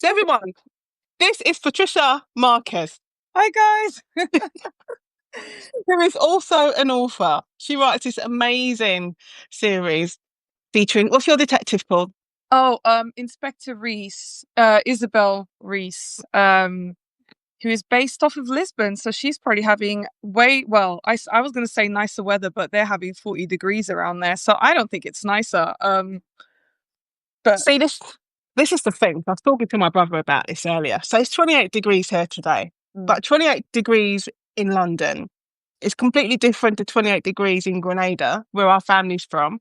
So everyone, this is Patricia Marques, Hi guys. who is also an author. She writes this amazing series featuring, what's your detective called? Inspector Reese, Isabel Reese, who is based off of Lisbon. So she's probably having I was going to say nicer weather, but they're having 40 degrees around there. So I don't think it's nicer. But See, this is the thing. I was talking to my brother about this earlier. So it's 28 degrees here today, mm, but 28 degrees in London is completely different to 28 degrees in Grenada, where our family's from,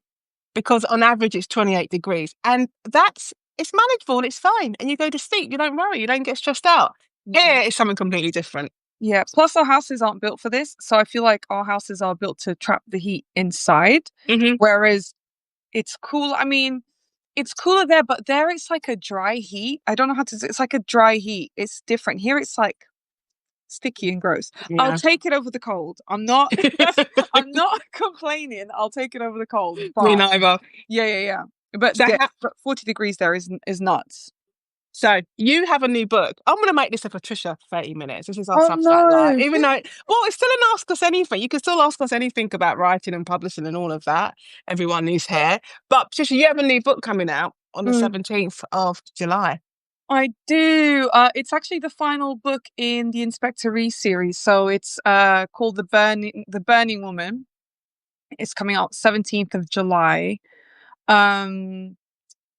because on average it's 28 degrees. And it's manageable and it's fine. And you go to sleep, you don't worry, you don't get stressed out. Here it's something completely different. yeah. Plus, our houses aren't built for this. So I feel like our houses are built to trap the heat inside, Hmm. whereas it's cool. I mean, it's cooler there, but there it's like a dry heat. I don't know how to. It's like a dry heat. It's different. Here it's like sticky and gross. I'll Yeah. take it over the cold. I'm not. I'm not complaining. I'll take it over the cold. Me But neither. yeah. But So, but 40 degrees there is nuts. so you have a new book. I'm going to make this a Patricia 30 minutes. This is our Oh Substack live. no. Even though, well, it's still an Ask Us Anything. You can still ask us anything about writing and publishing and all of that. Everyone who's here. But Patricia, you have a new book coming out on the Mm, 17th of July. I do. It's actually the final book in the Inspector Reese series. So it's called The Burning Woman. It's coming out 17th of July. Um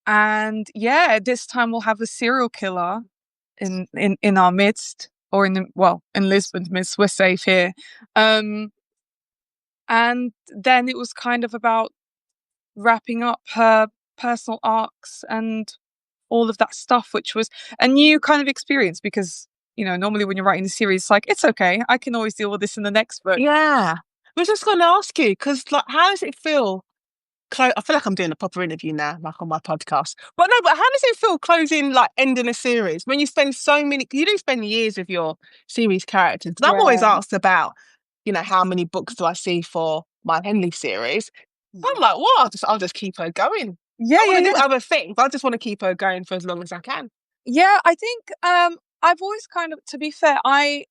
and yeah, this time we'll have a serial killer in our midst, or in Lisbon's midst. We're safe here. Um and then it was kind of about wrapping up her personal arcs and all of that stuff, which was a new kind of experience because normally when you're writing a series, it's like, it's okay, I can always deal with this in the next book. Yeah. I was just going to ask you, because like, how does it feel? I feel like I'm doing a proper interview now, like on my podcast. But no, but how does it feel closing, like ending a series when you spend you do spend years with your series characters? 'Cause I'm always Yeah. asked about, how many books do I see for my Henley series? I'm like, well, I'll just keep her going. Yeah, I yeah, want to do yeah. other things, but I just want to keep her going for as long as I can. Yeah, I think I've always kind of, to be fair, I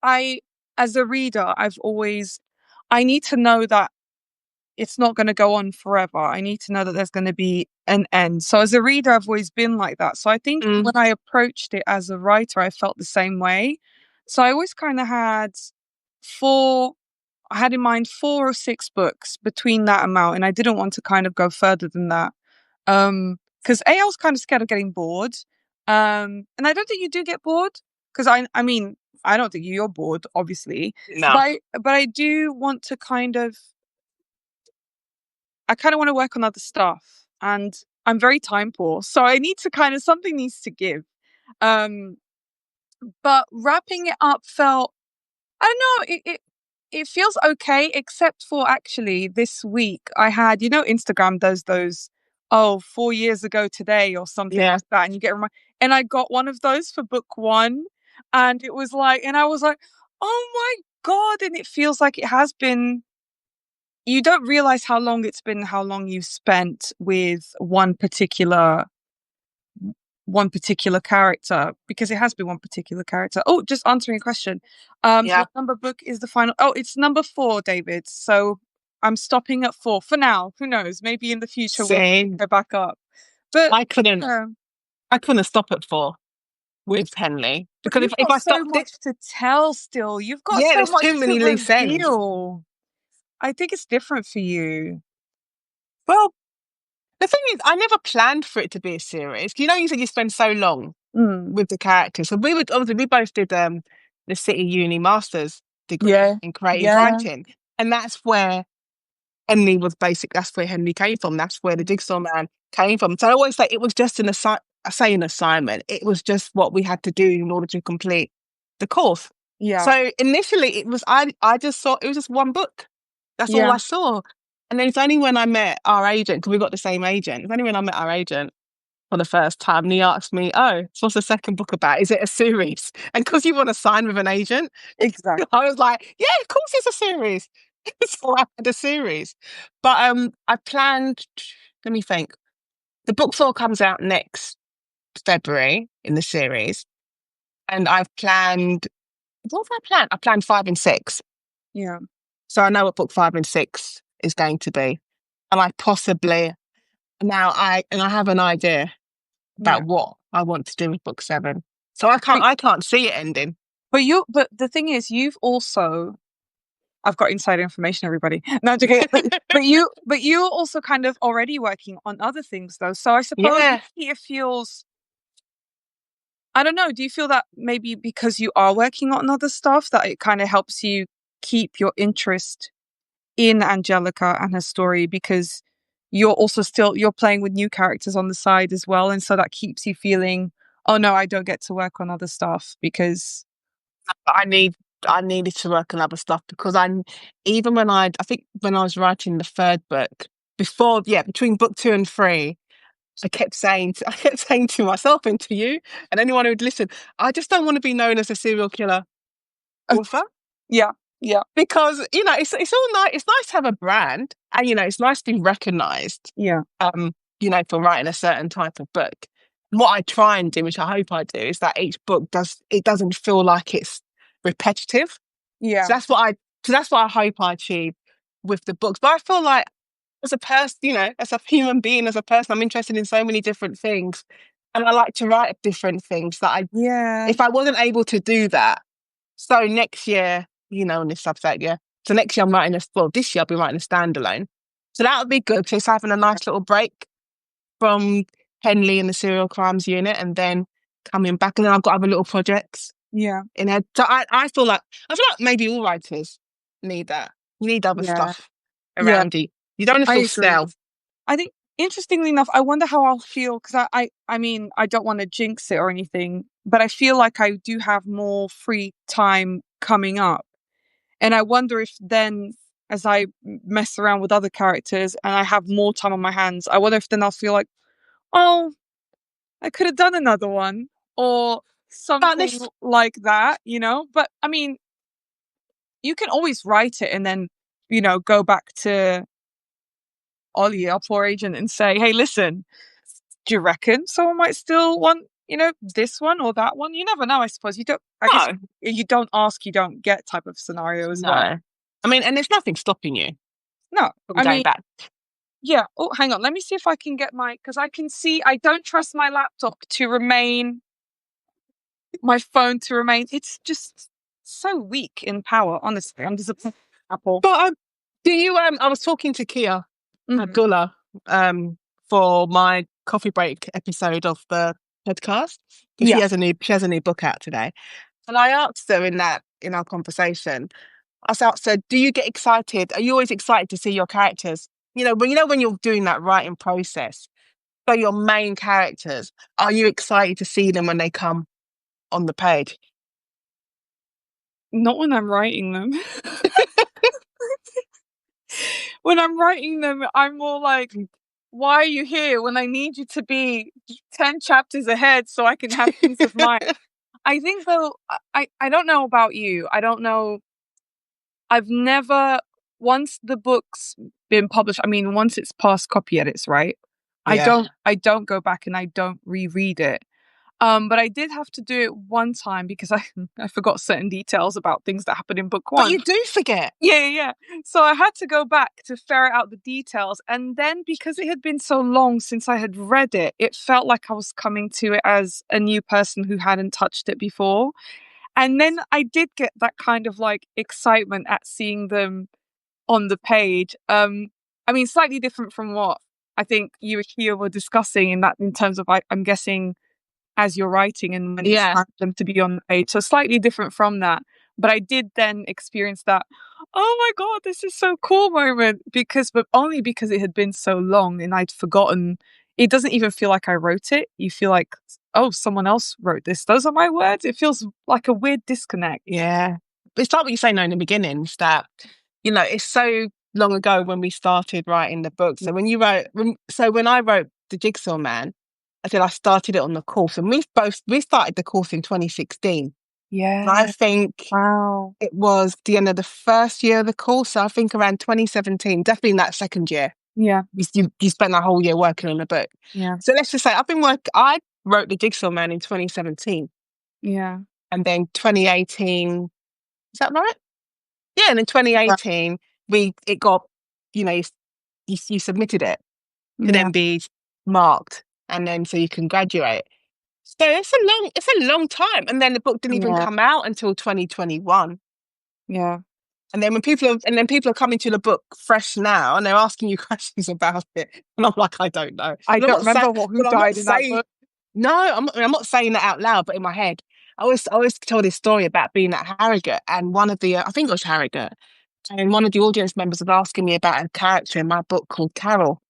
as a reader, I need to know that it's not going to go on forever. I need to know that there's going to be an end. So as a reader, I've always been like that. So I think Mm. when I approached it as a writer, I felt the same way. So I always kind of four I had in mind 4 or 6 books between that amount, and I didn't want to kind of go further than that. Because I was kind of scared of getting bored. And I don't think you do get bored, because I mean, I don't think you're bored, obviously. No. But I do want to I kind of want to work on other stuff, and I'm very time poor, so I need to something needs to give. Um, but wrapping it up felt, I don't know, it feels okay, except for actually this week I had, Instagram does those, 4 years ago today or something Yeah. like that, and you get reminded, and I got one of those for book one, and it was like, and I was like, oh my God, and it feels like it has been. You don't realize how long it's been, how long you've spent with one particular character, because it has been one particular character. Oh, just answering a question. Yeah. What number book is the final? Oh, it's number 4, David. So I'm stopping at 4 for now. Who knows? Maybe in the future we'll Same. go back up. But I couldn't. uh, I couldn't stop at 4 with Henley but because if, you've if got I so stopped it, much to tell still. You've got yeah, so there's much too to many loose ends. reveal. I think it's different for you. Well, the thing is, I never planned for it to be a series. You said you spend so long Mm. with the characters. So we both did the City Uni Masters degree Yeah. in creative Yeah. writing, and that's where Henley was basic. That's where Henley came from. That's where the Jigsaw Man came from. So I always say it was just I say an assignment. It was just what we had to do in order to complete the course. Yeah. So initially, it was I just saw it was just one book. That's all Yeah. I saw. And then it's only when I met our agent, because we got the same agent. It's only when I met our agent for the first time, and he asked me, "Oh, so what's the second book about? Is it a series?" And because you want to sign with an agent, Exactly. I was like, "Yeah, of course it's a series." So I had a series, but I planned. Let me think. The book 4 comes out next February in the series, and I've planned. What have I planned? I planned 5 and 6. Yeah. So I know what book 5 and 6 is going to be, and I possibly I have an idea Yeah. about what I want to do with book 7. So But, I can't see it ending. but the thing is, you've also, I've got inside information, everybody. No, I'm joking. But you're also kind of already working on other things though. So I suppose Yeah. maybe it feels, I don't know, do you feel that maybe because you are working on other stuff that it kind of helps you keep your interest in Angelica and her story, because you're also still, you're playing with new characters on the side as well, and so that keeps you feeling, oh no, I don't get to work on other stuff because I needed to work on other stuff because even when I think when I was writing the third book between book 2 and 3, I kept saying to myself and to you and anyone who would listen, I just don't want to be known as a serial killer author. yeah, yeah, Because it's all nice. It's nice to have a brand, and it's nice to be recognised. yeah, For writing a certain type of book. What I try and do, which I hope I do, is that each book doesn't feel like it's repetitive. yeah, So that's what I hope I achieve with the books. But I feel like as a person, as a human being, as a person, I'm interested in so many different things, and I like to write different things yeah, if I wasn't able to do that. So next year, on this subject, yeah. So next year this year I'll be writing a standalone. So that would be good, just having a nice little break from Henley and the Serial Crimes Unit, and then coming back. And then I've got other little projects yeah, in head. So I feel like maybe all writers need that. You need other yeah, stuff yeah. around you. You don't want to I feel agree. stale. I think, interestingly enough, I wonder how I'll feel, because I mean, I don't want to jinx it or anything, but I feel like I do have more free time coming up. And I wonder if then, as I mess around with other characters and I have more time on my hands, I wonder if then I'll feel like, oh, I could have done another one or But something this, like that. But I mean, you can always write it and then, go back to Ollie, our poor agent, and say, hey, listen, do you reckon someone might still want, this one or that one? You never know, I suppose. I guess no, you don't ask, you don't get type of scenario as well. no. I mean, and there's nothing stopping you No, from I going mean, back. yeah. Oh, hang on. Let me see if I can get because I can see, I don't trust my laptop to remain, my phone to remain. It's just so weak in power, honestly. I'm disappointed. Apple. But do you? I was talking to Kia Mhm. Abdullah for my coffee break episode of the podcast, because Yeah. she has a new book out today, and I asked her in our conversation. I said, "Do you get excited? Are you always excited to see your characters? When you're doing that writing process, so your main characters, are you excited to see them when they come on the page?" Not when I'm writing them. When I'm writing them, I'm more like, why are you here when I need you to be 10 chapters ahead so I can have peace of mind? I think, though, I don't know about you. I don't know. I've never, once the book's been published, I mean, once it's past copy edits, right? Yeah, I don't go back and I don't reread it. But I did have to do it one time because I forgot certain details about things that happened in book but one. you do forget. Yeah. So I had to go back to ferret out the details. And then, because it had been so long since I had read it, it felt like I was coming to it as a new person who hadn't touched it before. And then I did get that kind of like excitement at seeing them on the page. I mean, slightly different from what I think you and Kia were discussing, in terms of, I'm guessing, as you're writing and when it's Yeah, time for them to be on the page. So slightly different from that. But I did then experience that, oh my God, this is so cool moment, but only because it had been so long and I'd forgotten. It doesn't even feel like I wrote it. You feel like, oh, someone else wrote this. Those are my words. It feels like a weird disconnect. yeah. It's like what you say now in the beginnings that, it's so long ago when we started writing the book. So when I wrote The Jigsaw Man, I said I started it on the course, and we started the course in 2016. And I Yeah. think Wow. it was the end of the first year of the course. So I think around 2017, definitely in that second year, Yeah. you spent that whole year working on the book. Yeah. So let's just say I wrote The Jigsaw Man in 2017. Yeah. And then 2018, is that right? Yeah, and in Yeah. 2018, it got, you submitted it to Yeah. then be marked, and then so you can graduate. So it's a long time. And then the book didn't even Yeah. come out until 2021. Yeah. And then people are coming to the book fresh now, and they're asking you questions about it, and I'm like, I don't know. I But I'm don't not saying, remember who but I'm not died in that saying book. no. I'm not saying that out loud, but in my head, I always tell this story about being at Harrogate, and one of the I think it was Harrogate, and one of the audience members was asking me about a character in my book called Carol.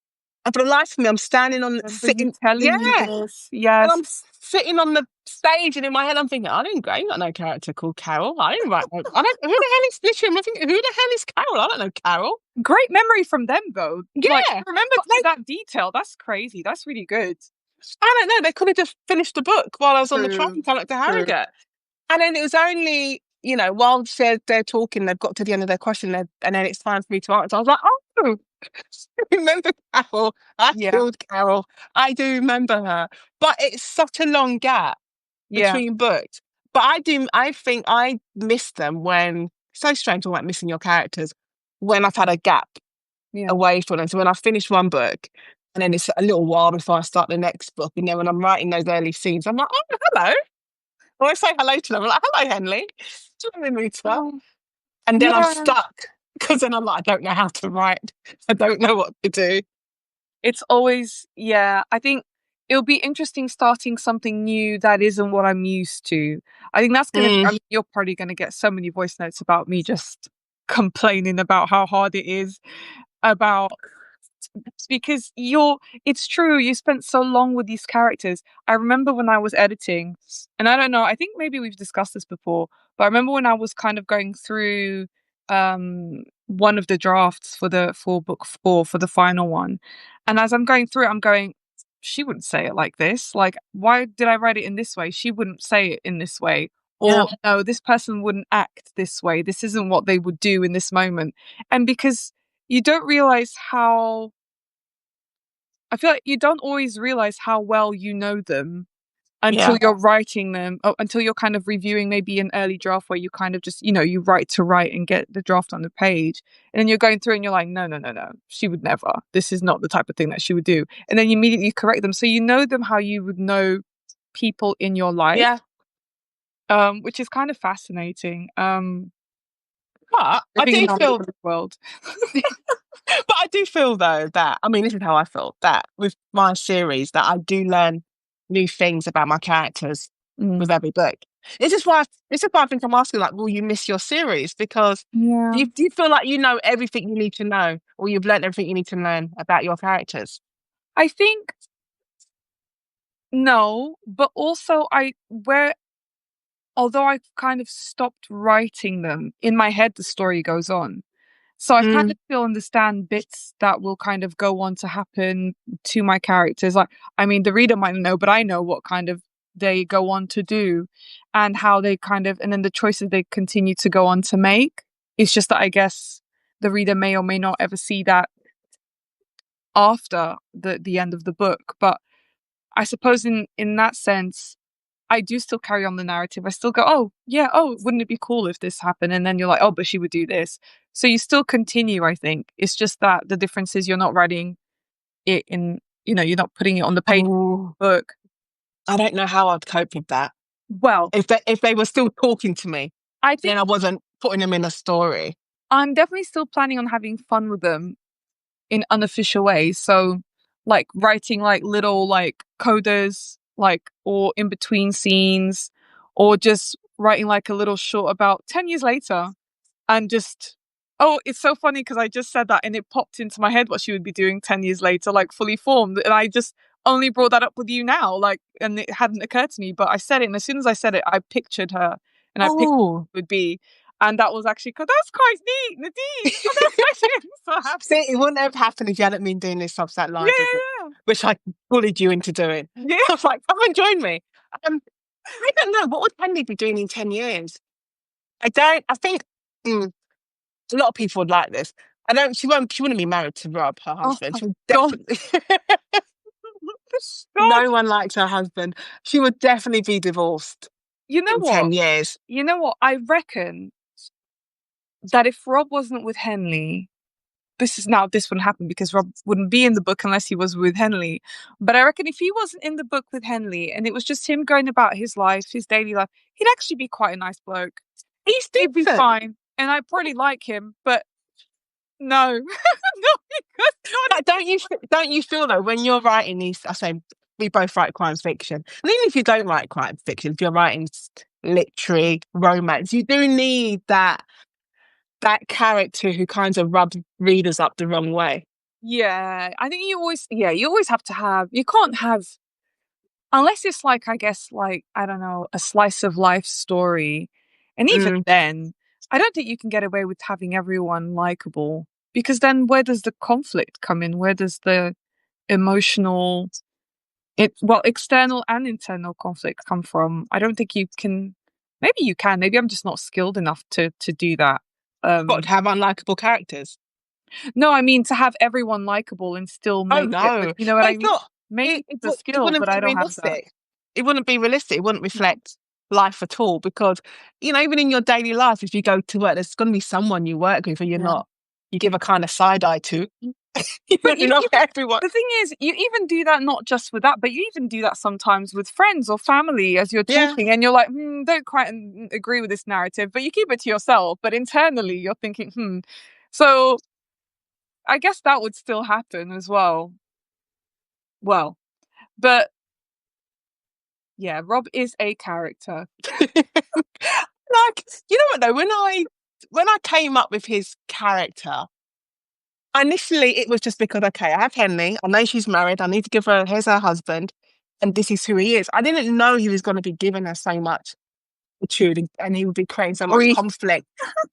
And for the life of me, I'm standing on I remember you sitting, yeah, telling me this. and Yes. I'm sitting on the stage, and in my head, I'm thinking, I ain't got no character called Carol. I didn't write. I don't. Who the hell is literally? I'm thinking, who the hell is Carol? I don't know Carol. Great memory from them though. Like, Yeah, remember but to that detail. That's crazy. That's really good. I don't know. They could have just finished the book while I was on the train True. coming up to True. Harrogate, and then it was only while they're talking, they've got to the end of their question, and then it's time for me to answer. I was like, oh, I remember Carol. I Yeah. killed Carol. I do remember her, but it's such a long gap Yeah. between books. But I do. I think I miss them when. So strange talking about missing your characters when I've had a gap Yeah. away from them. So when I finish one book, and then it's a little while before I start the next book, and then when I'm writing those early scenes, I'm like, oh, hello. Or I say hello to them. I'm like, hello, Henley. Do you want to meet up? Oh, And then I'm yeah. stuck because then I'm like, I don't know how to write. I don't know what to do. It's always, yeah. I think it'll be interesting starting something new that isn't what I'm used to. I think that's gonna. I Mm, mean, you're probably gonna get so many voice notes about me just complaining about how hard it is about because it's true, you spent so long with these characters. I remember when I was editing, and I don't know, I think maybe we've discussed this before, but I remember when I was kind of going through one of the drafts for book 4 for the final one. And as I'm going through it, I'm going, she wouldn't say it like this. Like, why did I write it in this way? She wouldn't say it in this way. yeah, Or no, this person wouldn't act this way. This isn't what they would do in this moment. And because you don't realize how I feel like you don't always realize how well you know them yeah, until you're writing them, until you're kind of reviewing maybe an early draft where you kind of just, you write to write and get the draft on the page. And then you're going through and you're like, no, no, no, no, she would never. This is not the type of thing that she would do. And then you immediately correct them. So you know them how you would know people in your life, yeah. which is kind of fascinating. But I Living in do our feel, world. but I do feel though that, I mean, this is how I feel that with my series that I do learn new things about my characters Mm. with every book. This is why I think I'm asking, like, will you miss your series? Because Yeah. do you feel like you know everything you need to know, or you've learned everything you need to learn about your characters? I think no, but also although I've kind of stopped writing them, in my head the story goes on. So I kind Mm, of still understand bits that will kind of go on to happen to my characters. Like, I mean, the reader might know, but I know what kind of they go on to do and how they kind of, and then the choices they continue to go on to make. It's just that I guess the reader may or may not ever see that after the end of the book. But I suppose in that sense, I do still carry on the narrative. I still go, oh, yeah, oh, wouldn't it be cool if this happened? And then you're like, oh, but she would do this. So you still continue, I think. It's just that the difference is you're not writing it you're not putting it on the page of oh, the book. I don't know how I'd cope with that. Well, If they were still talking to me, I then think I wasn't putting them in a story. I'm definitely still planning on having fun with them in unofficial ways. So, like writing like little like coders, like or in between scenes, or just writing like a little short about 10 years later and just oh, it's so funny because I just said that and it popped into my head what she would be doing 10 years later, like fully formed. And I just only brought that up with you now, like, and it hadn't occurred to me, but I said it. And as soon as I said it, I pictured her and I pictured Oh, it would be. And that was actually, because that's quite neat, Nadine. Oh, that's actually so see, happy. it wouldn't have happened if you hadn't been doing this Substack Yeah, live with me, yeah, which I bullied you into doing. yeah. I was like, come and join me. I don't know. What would Penny be doing in 10 years? I don't. I think a lot of people would like this. I don't. She wouldn't be married to Rob, her Oh, husband. thank She would God. definitely. God, No one likes her husband. She would definitely be divorced you know in what? 10 years. You know what? I reckon that if Rob wasn't with Henley, this wouldn't happen because Rob wouldn't be in the book unless he was with Henley. But I reckon if he wasn't in the book with Henley and it was just him going about his life, his daily life, he'd actually be quite a nice bloke. He's He'd be decent. fine, and I'd probably like him. But no, no, because not. Like, don't you feel though when you're writing these? I say we both write crime fiction, and even if you don't write crime fiction, if you're writing literary romance, you do need that character who kind of rubs readers up the wrong way. Yeah, I think you always have to have. You can't have unless it's like I guess like I don't know a slice of life story, and even Mm. then, I don't think you can get away with having everyone likable because then where does the conflict come in? Where does the emotional external and internal conflict come from? I don't think you can. Maybe you can. Maybe I'm just not skilled enough to do that. Got to have unlikable characters. No, I mean to have everyone likable and still Oh make it. no, You know what but I it's mean? not. Maybe It, it's a it skill, wouldn't but be I don't have that. realistic. It wouldn't be realistic. It wouldn't reflect life at all because even in your daily life, if you go to work, there's going to be someone you work with, or you're Yeah. not. You give a kind of side eye to. But you Not even everyone. the thing is, you even do that not just with that, but you even do that sometimes with friends or family as you're Yeah. talking, and you're like, don't quite agree with this narrative, but you keep it to yourself. But internally, you're thinking, So I guess that would still happen as well. Well, but yeah, Rob is a character. Like, you know what though, when I came up with his character, initially it was just because okay, I have Henley, I know she's married, I need to give her here's her husband, and this is who he is. I didn't know he was going to be giving her so much attitude and he would be creating so much Grief. conflict.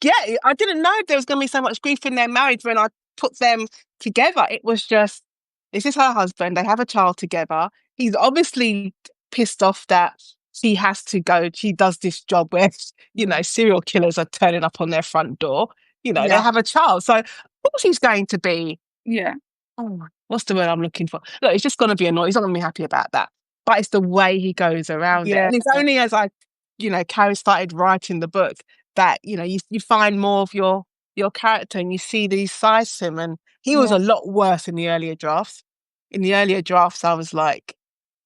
Yeah, I didn't know there was going to be so much grief in their marriage when I put them together. It was just this is her husband, they have a child together. He's obviously pissed off that she has to go. She does this job where, serial killers are turning up on their front door. They Yeah, have a child. So, of course, he's going to be, yeah, oh, what's the word I'm looking for? Look, he's just going to be annoyed. He's not going to be happy about that. But it's the way he goes around it. yeah, And it's only as Carrie started writing the book that, you find more of your character and you see these sides to him. And he was yeah. a lot worse in the earlier drafts. In the earlier drafts, I was like,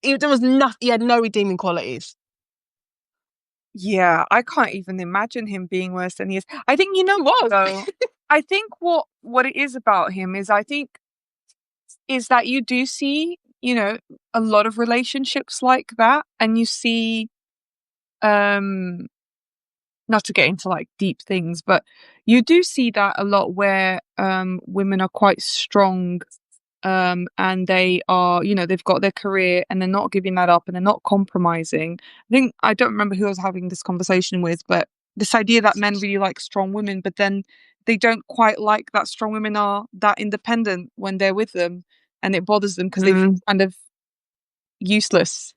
there was nothing, he had no redeeming qualities. Yeah, I can't even imagine him being worse than he is. I think you know He what was. though. I think what it is about him is I think is that you do see, a lot of relationships like that, and you see, um, not to get into like deep things, but you do see that a lot where women are quite strong, and they are, they've got their career and they're not giving that up and they're not compromising. I don't remember who I was having this conversation with, but this idea that men really like strong women, but then they don't quite like that strong women are that independent when they're with them, and it bothers them because they feel Mm, kind of useless.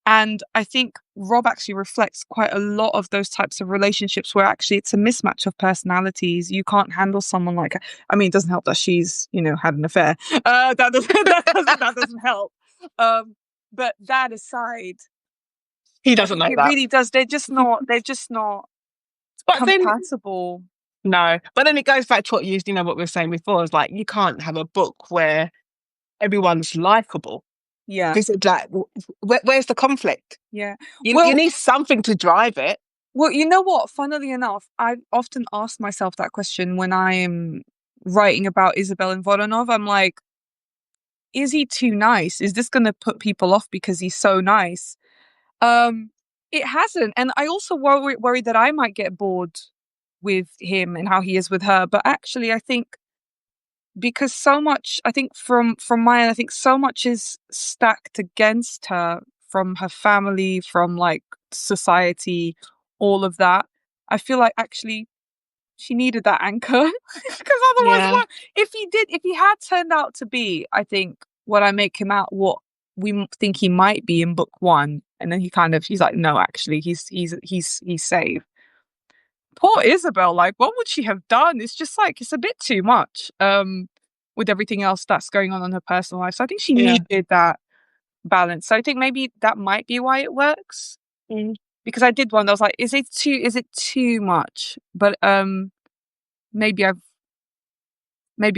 And I think Rob actually reflects quite a lot of those types of relationships where actually it's a mismatch of personalities. You can't handle someone like her. I mean, it doesn't help that she's, had an affair. That doesn't help. But that aside, he I doesn't think know it that. really does. They're just not But then, compatible. no. But then it goes back to what we were saying before. Is like, you can't have a book where everyone's likable. Yeah. Because it's like, where's the conflict? Yeah. You Well, need something to drive it. Well, you know what? Funnily enough, I've often asked myself that question when I am writing about Isabel and Voronov. I'm like, is he too nice? Is this going to put people off because he's so nice? Um, it hasn't, and I also worry that I might get bored with him and how he is with her. But actually, I think because so much, I think from my end, I think so much is stacked against her from her family, from like society, all of that. I feel like actually she needed that anchor because otherwise, Yeah. what if he had turned out to be, I think, what I make him out, what we think he might be in book one, and then he's like, no, actually, he's safe. Poor Isabel, like, what would she have done? It's just like it's a bit too much. with everything else that's going on in her personal life. So I think she Yeah. needed that balance. So I think maybe that might be why it works. Mm. Because I did wonder, I was like, is it too much? But maybe I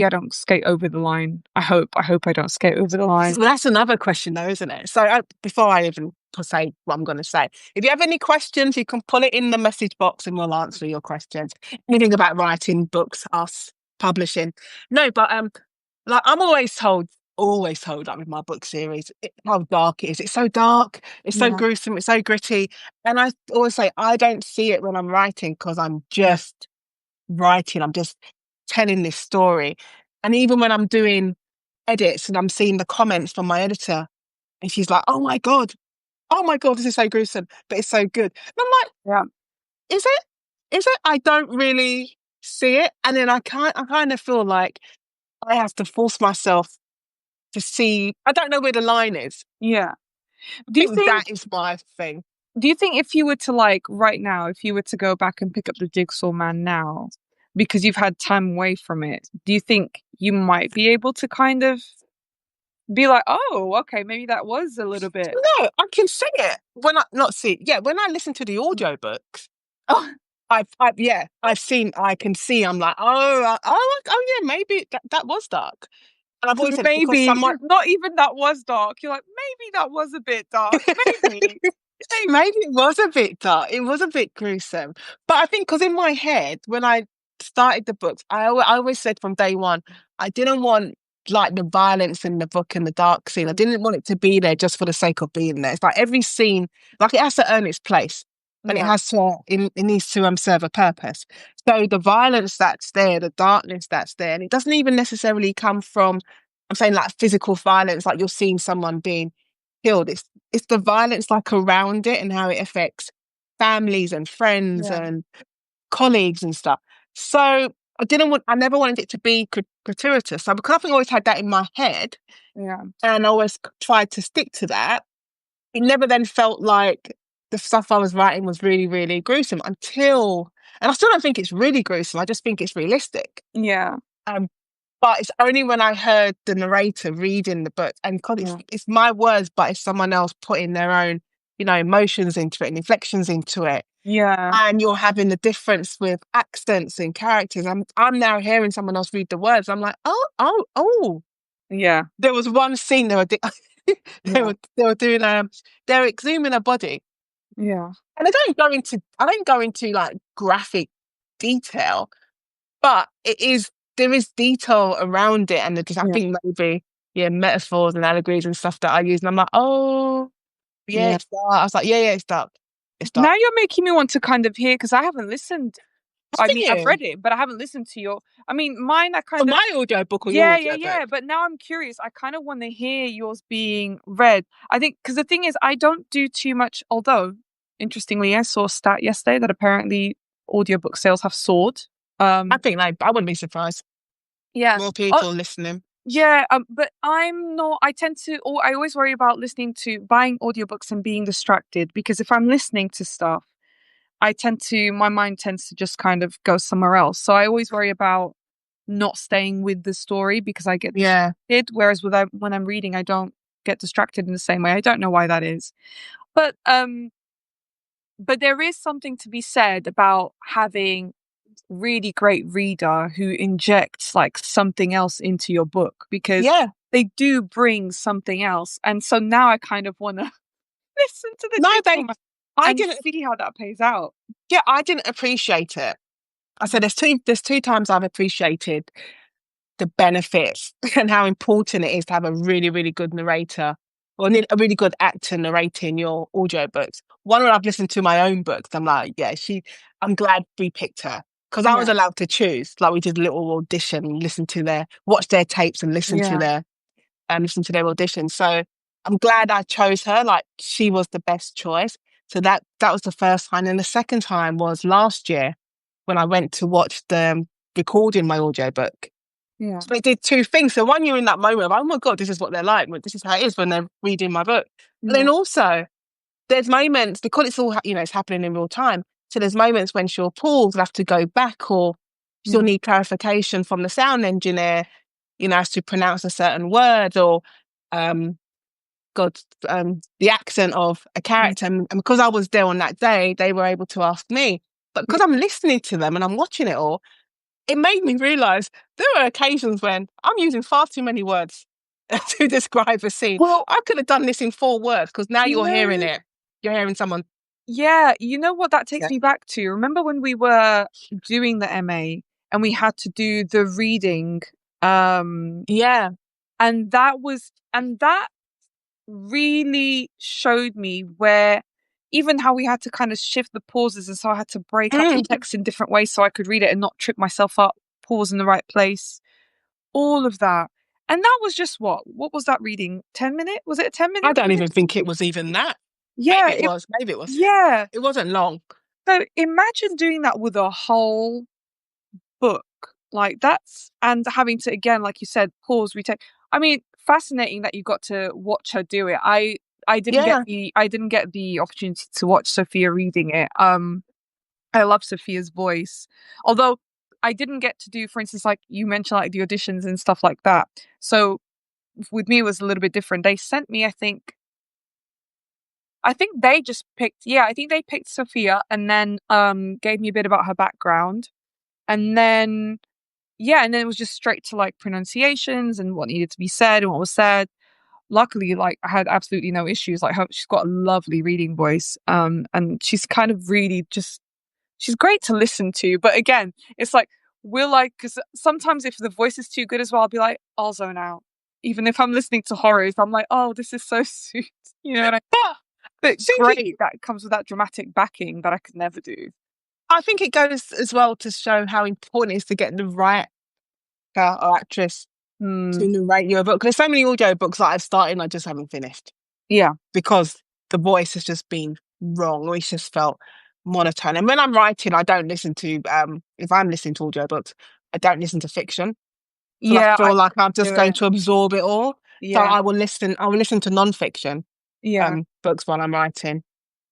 don't skate over the line. I hope I don't skate over the line. Well, that's another question though, isn't it? So before I even say what I'm going to say, if you have any questions, you can put it in the message box and we'll answer your questions. Anything about writing, books, us, publishing. No, but like I'm always told like with my book series, how dark it is. It's so dark. It's so Yeah. gruesome. It's so gritty. And I always say, I don't see it when I'm writing because I'm Yeah. just writing. I'm just telling this story. And even when I'm doing edits and I'm seeing the comments from my editor and she's like, oh my God, this is so gruesome, but it's so good. And I'm like, Yeah. is it? Is it? I don't really see it. And then I kind of feel like I have to force myself to see, I don't know where the line is. Yeah. I think that is my thing. Do you think if you were to, like, right now, if you were to go back and pick up the Jigsaw Man now, because you've had time away from it, do you think you might be able to kind of be like, oh, okay, maybe that was a little bit. No, I can see it when when I listen to the audiobooks. Oh, I can see. I'm like, oh yeah, maybe that was dark. And I've always said it's because maybe someone, not even that was dark. You're like, maybe that was a bit dark. Maybe. maybe it was a bit dark. It was a bit gruesome. But I think because in my head, when I started the books, I always said from day one, I didn't want like the violence in the book and the dark scene. I didn't want it to be there just for the sake of being there. It's like every scene, like it has to earn its place. And it Yeah. has to, it needs to serve a purpose. So the violence that's there, the darkness that's there, and it doesn't even necessarily come from, I'm saying like physical violence, like you're seeing someone being killed. It's the violence like around it and how it affects families and friends Yeah. and colleagues and stuff. So I never wanted it to be gratuitous. So because I've always had that in my head Yeah. and I always tried to stick to that, it never then felt like the stuff I was writing was really, really gruesome and I still don't think it's really gruesome. I just think it's realistic. Yeah. But it's only when I heard the narrator reading the book and because it's my words, but it's someone else putting their own, emotions into it and inflections into it. Yeah. And you're having the difference with accents and characters. I'm now hearing someone else read the words. I'm like, oh. Yeah. There was one scene they were doing they're exhuming a body. Yeah. And I don't go into like graphic detail, but there is detail around it and I think maybe metaphors and allegories and stuff that I use and I'm like, oh yeah, it's dark. I was like, yeah, it's dark. It's dark. Now you're making me want to kind of hear, because I haven't listened. I mean, I've you? read it, but I haven't listened to your. I mean, mine. I kind of my audio book or your audio book? But now I'm curious. I kind of want to hear yours being read. I think because the thing is, I don't do too much. Although, interestingly, I saw a stat yesterday that apparently audiobook sales have soared. I think I wouldn't be surprised. Yeah, more people listening. Yeah, but I'm not. I tend to. Or I always worry about buying audiobooks and being distracted, because if I'm listening to stuff, my mind tends to just kind of go somewhere else. So I always worry about not staying with the story because I get distracted. Whereas when I'm reading, I don't get distracted in the same way. I don't know why that is, but there is something to be said about having really great reader who injects like something else into your book, because they do bring something else. And so now I kind of want to listen to the I didn't see how that plays out. Yeah, I didn't appreciate it. I said there's two times I've appreciated the benefits and how important it is to have a really, really good narrator or a really good actor narrating your audiobooks. One when I've listened to my own books, I'm like, I'm glad we picked her. Because I was allowed to choose. Like we did a little audition, watch their tapes and listen to their auditions. So I'm glad I chose her. Like she was the best choice. So that was the first time. And the second time was last year when I went to watch them recording my audiobook. Yeah. So they did two things. So one, you're in that moment of, oh my God, this is what they're like. This is how it is when they're reading my book. And then also there's moments, because it's all, it's happening in real time. So there's moments when she'll pause, have to go back, or she'll need clarification from the sound engineer. as to pronounce a certain word or God, the accent of a character. And because I was there on that day, they were able to ask me. But because I'm listening to them and I'm watching it all, it made me realise there were occasions when I'm using far too many words to describe a scene. Well, I could have done this in 4 words because now you you're hearing know, it. You're hearing someone. yeah, you know what that takes Yeah. me back to? Remember when we were doing the MA and we had to do the reading? Yeah. And that really showed me where even how we had to kind of shift the pauses, and so I had to break up the Mm. text in different ways so I could read it and not trip myself up, pause in the right place, all of that. And that was just what was that reading? 10 minutes? Was it a 10 minute I don't reading? even think it was even that. Yeah, Maybe it was. Maybe it was. yeah. It wasn't long. So imagine doing that with a whole book. Like that's, and having to, again, like you said, pause, retake. I mean, fascinating that you got to watch her do it. Yeah. I didn't get the opportunity to watch Sophia reading it. I love Sophia's voice. Although I didn't get to do, for instance, like you mentioned, like the auditions and stuff like that. So with me, it was a little bit different. They sent me, I think they just picked, yeah, I think they picked Sophia and then gave me a bit about her background. And then, yeah, and then it was just straight to like pronunciations and what needed to be said and what was said. Luckily, like I had absolutely no issues. Like she's got a lovely reading voice. And she's kind of really just, she's great to listen to. But again, it's like, because sometimes if the voice is too good as well, I'll be like, I'll zone out. Even if I'm listening to horrors, I'm like, oh, this is so sweet. You know what I mean? But But thinking, great that it comes with that dramatic backing that I could never do. I think it goes as well to show how important it is to get the right actor or actress to Mm, narrate you a book. There's so many audio books that I've started and I just haven't finished yeah. because the voice has just been wrong or it's just felt monotone. And when I'm writing, I don't listen to if I'm listening to audiobooks, I don't listen to fiction. So I Yeah, I feel like I'm do just going it. to absorb it all. So Yeah. I will listen to non-fiction Yeah. books while I'm writing.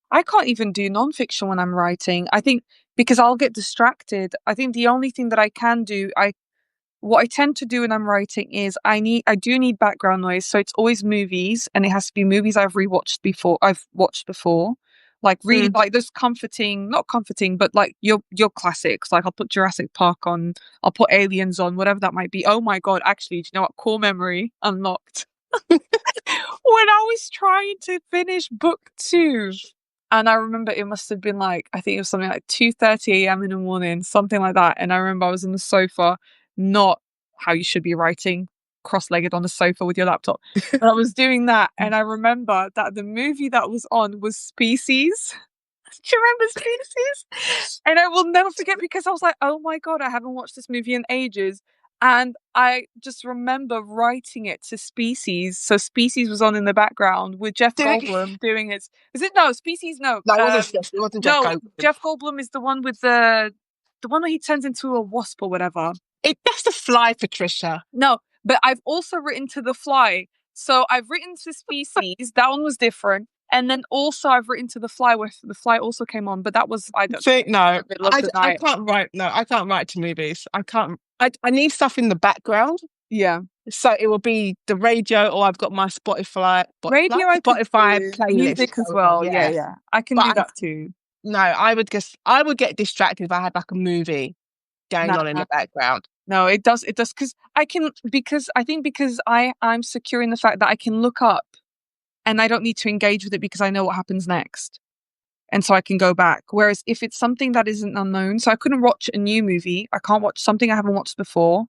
I can't even do nonfiction when I'm writing. I think because I'll get distracted. I think the only thing that I can do, what I tend to do when I'm writing is I do need background noise. So it's always movies, and it has to be movies I've watched before. Like really Mm. like those not comforting, but like your classics. Like I'll put Jurassic Park on, I'll put Aliens on, whatever that might be. Oh my God, actually, do you know what? Core memory unlocked. When I was trying to finish book 2. And I remember it must have been like, I think it was something like 2:30 a.m. in the morning, something like that. And I remember I was on the sofa, not how you should be writing, cross-legged on the sofa with your laptop. But I was doing that. And I remember that the movie that was on was Species. Do you remember Species? And I will never forget because I was like, oh my God, I haven't watched this movie in ages. And I just remember writing it to Species. So Species was on in the background with Jeff Did it? Goldblum doing his. Is it no Species? No, No, it wasn't Jeff no. Goldblum. Jeff Goldblum is the one with the one where he turns into a wasp or whatever. That's the fly, Patricia. No, but I've also written to The Fly. So I've written to Species. That one was different. And then also I've written to The Fly where The Fly also came on, but that was I don't See, no, middle of the I night. can't write. No, I can't write to movies. I can't. I need stuff in the background. Yeah. So it will be the radio, or I've got my Radio I could Spotify do. playlist Music as going on. well. Yeah, Yeah, yeah. I can but do that too. no, I would get distracted if I had like a movie going on in Nah. the background. No, it does because I think because I'm secure in the fact that I can look up and I don't need to engage with it because I know what happens next. And so I can go back. Whereas if it's something that isn't unknown, so I couldn't watch a new movie, I can't watch something I haven't watched before.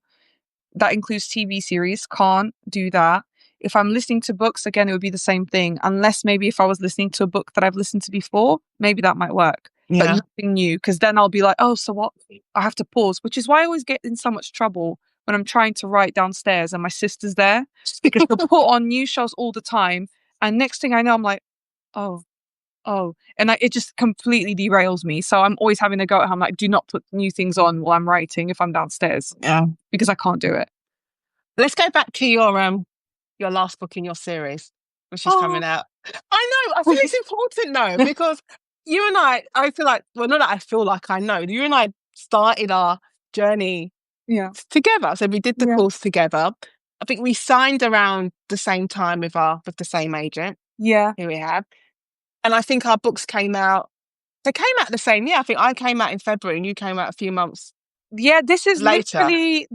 That includes TV series, can't do that. If I'm listening to books, again, it would be the same thing. Unless maybe if I was listening to a book that I've listened to before, maybe that might work. But Yeah. nothing new, because then I'll be like, oh, so what? I have to pause, which is why I always get in so much trouble when I'm trying to write downstairs and my sister's there, because she'll put on new shows all the time. And next thing I know, I'm like, oh, and it just completely derails me. So I'm always having to go at her. I'm like, do not put new things on while I'm writing if I'm downstairs, Yeah. because I can't do it. Let's go back to your last book in your series, which is coming out. I know. I feel it's important though, because you and I feel like, well, not that I feel like I know, you and I started our journey Yeah. together. So we did the Yeah. course together. I think we signed around the same time with the same agent Yeah. who we have. And I think our books came out, they came out the same year. I think I came out in February and you came out a few months Yeah, this is later. literally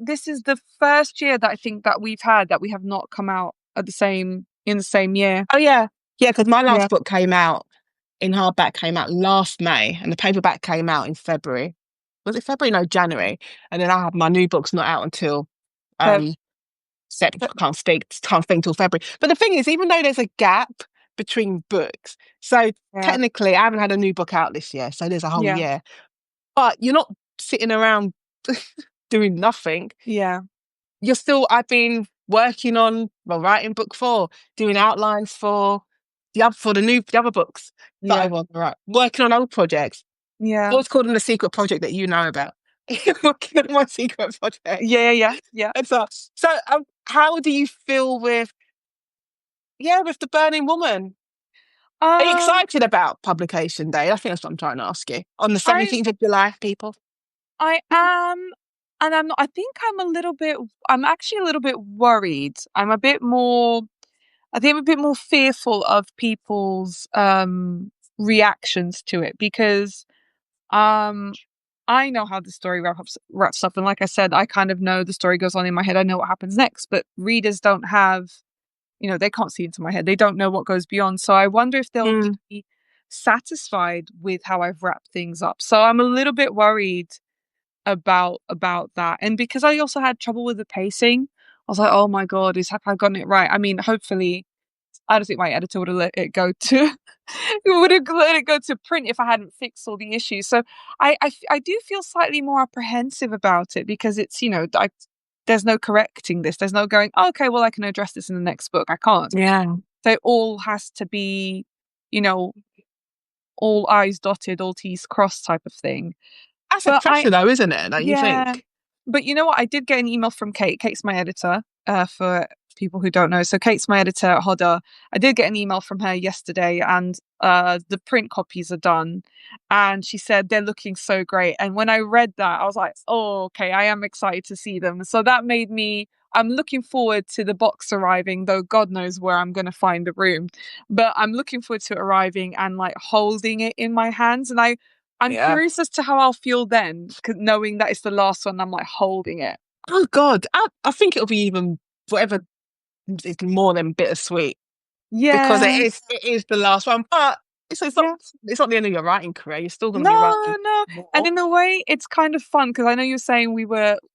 this is the first year that I think that we've had that we have not come out in the same year. Oh, yeah. Yeah, because my Yeah. last book came out in hardback, came out last May, and the paperback came out in February. Was it February? No, January. And then I had my new books not out until Feb. September. Can't think till February. But the thing is, even though there's a gap between books, so Yeah. technically I haven't had a new book out this year, so there's a whole Yeah. year. But you're not sitting around doing nothing. Yeah. I've been working on, well, writing book 4, doing outlines for the other books that I Yeah. want to write, working on old projects. I Yeah. always call them the secret project that you know about. Working on my secret project. Yeah. Yeah. Yeah. And how do you feel with the Burning Woman? Are you Um, excited about publication day? I think that's what I'm trying to ask you. On the I 17th of July, people. I am, and I'm not, I think I'm actually a little bit worried. I think I'm a bit more fearful of people's reactions to it because um I know how the story wraps up, and like I said, I kind of know the story goes on in my head. I know what happens next, but readers don't have, they can't see into my head. They don't know what goes beyond. So I wonder if they'll Mm, be satisfied with how I've wrapped things up. So I'm a little bit worried about that. And because I also had trouble with the pacing, I was like, oh my God, have I gotten it right? I mean, hopefully, I don't think my editor would have let it go to would have let it go to print if I hadn't fixed all the issues. So I do feel slightly more apprehensive about it because it's, there's no correcting this. There's no going, oh, okay, well, I can address this in the next book. I can't. yeah. So it all has to be, you know, all I's dotted, all T's crossed type of thing. That's a But pressure though, isn't it? Don't you yeah, think? but you know what? I did get an email from Kate. Kate's my editor, for people who don't know. So Kate's my editor at Hodder. I did get an email from her yesterday, and the print copies are done. And she said they're looking so great. And when I read that, I was like, oh, okay, I am excited to see them. So that made me. I'm looking forward to the box arriving, though God knows where I'm going to find the room. But I'm looking forward to it arriving and like holding it in my hands. And I'm Yeah. curious as to how I'll feel then, knowing that it's the last one. I'm like holding it. Oh God, I think it'll be even whatever. It's more than bittersweet because Yeah, it is the last one, but yeah. it's not the end of your writing career. You're still going to be No, writing no. And more. in a way, it's kind of fun because I know you're saying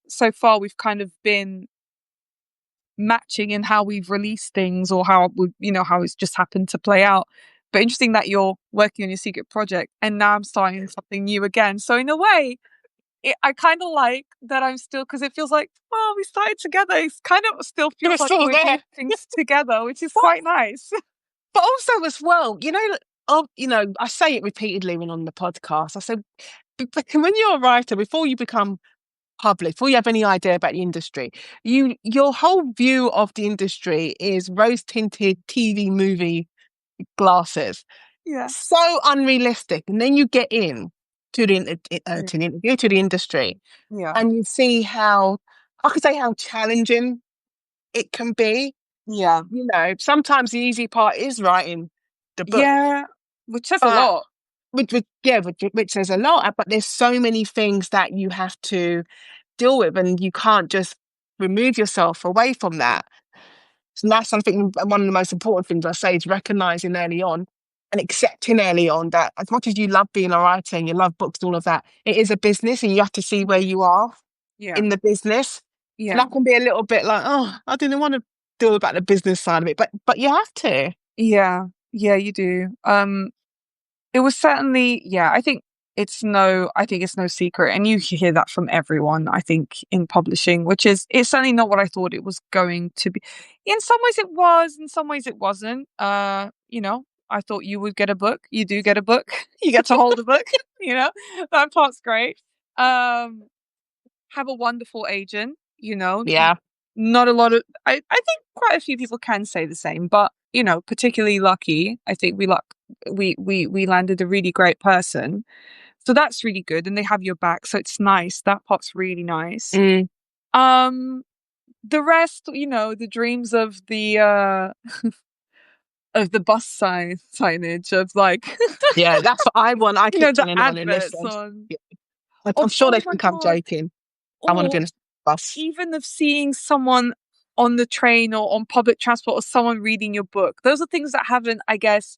so far we've kind of been matching in how we've released things or how how it's just happened to play out. But interesting that you're working on your secret project and now I'm starting something new again. So in a way, I kind of like that I'm still, because it feels like, oh, we started together. It kind of still You're feels like still we're doing there. things together, which is But quite nice. but also as well, I say it repeatedly when on the podcast. I said, when you're a writer, before you become public, before you have any idea about the industry, your whole view of the industry is rose tinted TV movie glasses. Yeah. So unrealistic. And then you get in to Yeah. to the interview, to the industry, Yeah. and you see how I could say how challenging it can be. Yeah. Sometimes the easy part is writing the book, Yeah. Which says a but lot. which says a lot. But there's so many things that you have to deal with, and you can't just remove yourself away from that. So that's something. One of the most important things I say is recognizing early on and accepting early on that as much as you love being a writer and you love books and all of that, it is a business, and you have to see where you are Yeah. in the business. So Yeah. that can be a little bit like, oh, I didn't want to deal about the business side of it, but you have to. Yeah. Yeah, you do. It was certainly, yeah, I think it's no secret. And you hear that from everyone, I think, in publishing, it's certainly not what I thought it was going to be. In some ways it was, in some ways it wasn't. I thought you would get a book. You do get a book. You get to hold a book, that part's great. Have a wonderful agent, Yeah, not a lot of, I think quite a few people can say the same, but particularly lucky. I think we landed a really great person So that's really good. And they have your back. So it's nice. That part's really nice. Mm. The rest, the dreams of the bus signage of like, Yeah, that's what I want. I keep the telling anyone who adverts listens. on. Yeah. I'm Of, sure oh they my think I'm God. joking. I want to be Or on a bus. even of seeing someone on the train or on public transport or someone reading your book. Those are things that haven't, I guess,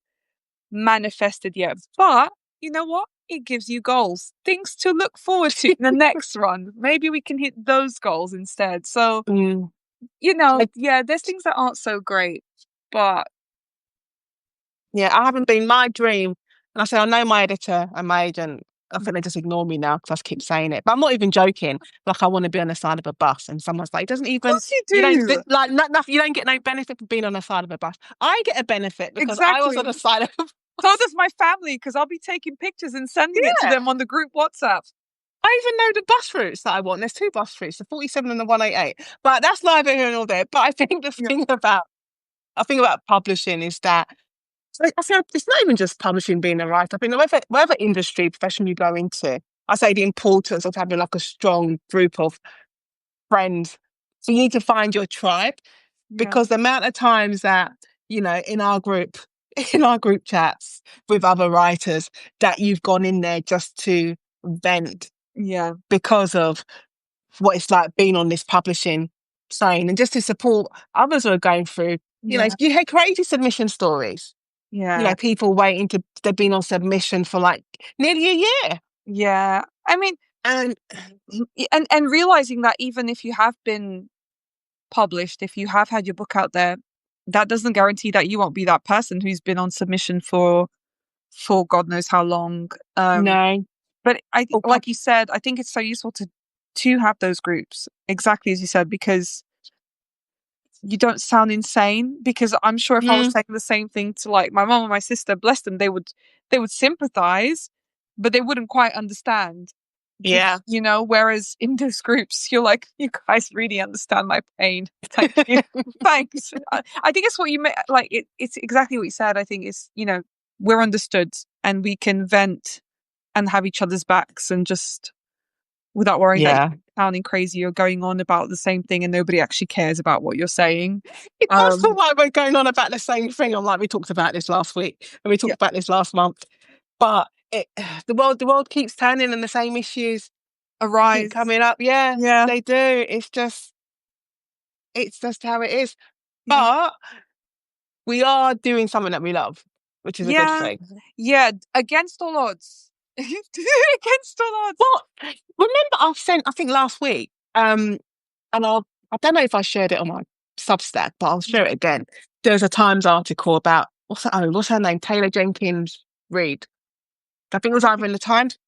manifested yet. But you know what? It gives you goals, things to look forward to in the next run. Maybe we can hit those goals instead. So, Mm. there's things that aren't so great, but Yeah, I haven't been my dream. And I say, I know my editor and my agent, I think they just ignore me now because I keep saying it. But I'm not even joking. Like, I want to be on the side of a bus. And someone's like, it doesn't of even, course you you don't, do. like, nothing, you don't get no benefit for being on the side of a bus. I get a benefit because I was on the Exactly. side of a So bus. does my family, because I'll be taking pictures and sending it to Yeah. them on the group WhatsApp. I even know the bus routes that I want. There's two bus routes, the 47 and the 188. But that's neither here nor there. But I think Yeah. I think about publishing is that I think it's not even just publishing being a writer. I think whatever industry profession you go into, I say the importance of having like a strong group of friends. So you need to find your tribe Yeah. because the amount of times that, in our group, in our group chats with other writers, that you've gone in there just to vent Yeah. because of what it's like being on this publishing train and just to support others who are going through, Yeah. you had crazy submission stories. Yeah. People they've been on submission for like nearly a year. Yeah. I mean, And and realizing that even if you have been published, if you have had your book out there, that doesn't guarantee that you won't be that person who's been on submission for God knows how long. no, But or like you said, I think it's so useful to have those groups, exactly as you said, because you don't sound insane. Because I'm sure if I was mm, saying the same thing to like my mom or my sister, bless them, they would sympathize, but they wouldn't quite understand. yeah. Whereas in those groups, you're like, you guys really understand my pain. Thank you. Thanks. I think it's what you like. It's exactly what you said. I think it's, we're understood and we can vent and have each other's backs and just without worrying that Yeah. you're sounding crazy or going on about the same thing and nobody actually cares about what you're saying. It does feel like we're going on about the same thing. I'm like, we talked about this last week and we talked Yeah. about this last month. But the world keeps turning and the same issues keep Arise. coming up. Yeah, Yeah. they do. It's just how it is. Yeah. But we are doing something that we love, which is a good Yeah. thing. Yeah. Against all odds. Against all odds. Well, remember I think last week, and I don't know if I shared it on my Substack, but I'll share it again. There's a Times article about what's her name? Taylor Jenkins Reid. I think it was either in the Times.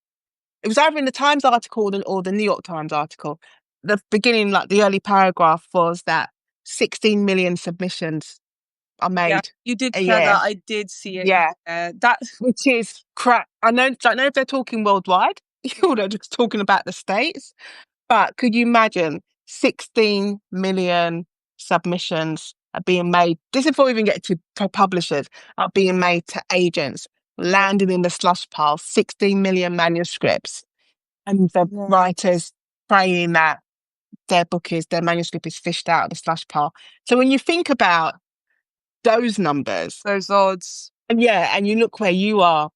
It was either in the Times article or the New York Times article. The beginning, like the early paragraph, was that 16 million submissions are Yeah, made you did a share year. that. I did see it. Yeah, That which is crap. Don't know if they're talking worldwide or they're just talking about the States. But could you imagine 16 million submissions are being made? This is before we even get to publishers, are being made to agents, yeah, landing in the slush pile, 16 million manuscripts. And the yeah. writers praying that their manuscript is fished out of the slush pile. So when you think about those numbers, Those odds. and you look where you are,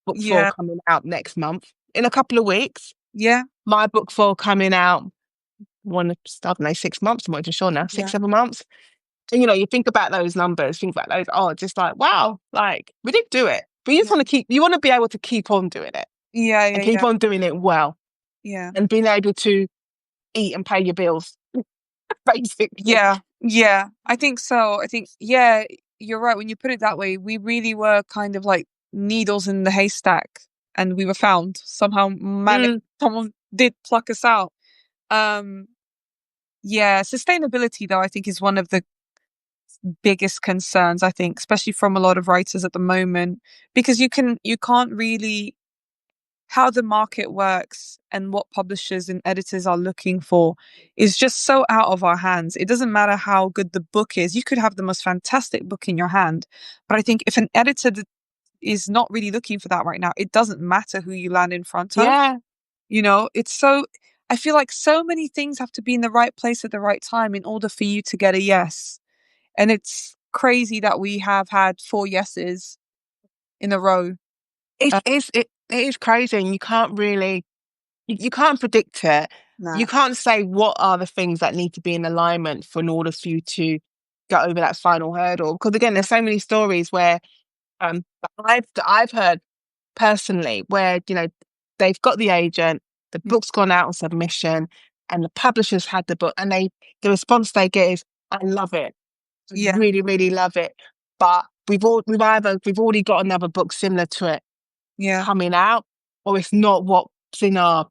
book four Yeah, coming out next month, in a couple of weeks, yeah, my book four coming out, I don't know, 6 months, I'm not even sure now, yeah, 6, 7 months. And you think about those numbers, think about those odds, it's like, wow, like we did do it. But yeah, you want to be able to keep on doing it yeah, and yeah, keep yeah, on doing it well yeah, and being able to eat and pay your bills, basically. yeah, yeah. I think so. I think, yeah, you're right. When you put it that way, we really were kind of like needles in the haystack, and we were found somehow. Mm, Someone did pluck us out. Um, yeah, sustainability though, I think is one of the biggest concerns, I think, especially from a lot of writers at the moment, because you can't really, how the market works and what publishers and editors are looking for is just so out of our hands. It doesn't matter how good the book is. You could have the most fantastic book in your hand, but I think if an editor is not really looking for that right now. It doesn't matter who you land in front of. Yeah. It's so, I feel like so many things have to be in the right place at the right time in order for you to get a yes. And it's crazy that we have had 4 yeses in a row. Uh, It is crazy, and you can't really you can't predict it. You nah. can't say what are the things that need to be in alignment in order for you to get over that final hurdle. Because again, there's so many stories where I've heard personally where they've got the agent, the book's gone out on submission, and the publishers had the book, and the response they get is, "I love it, I Yeah, really, really love it," but we've already got another book similar to it yeah, coming out, or it's not what's in our,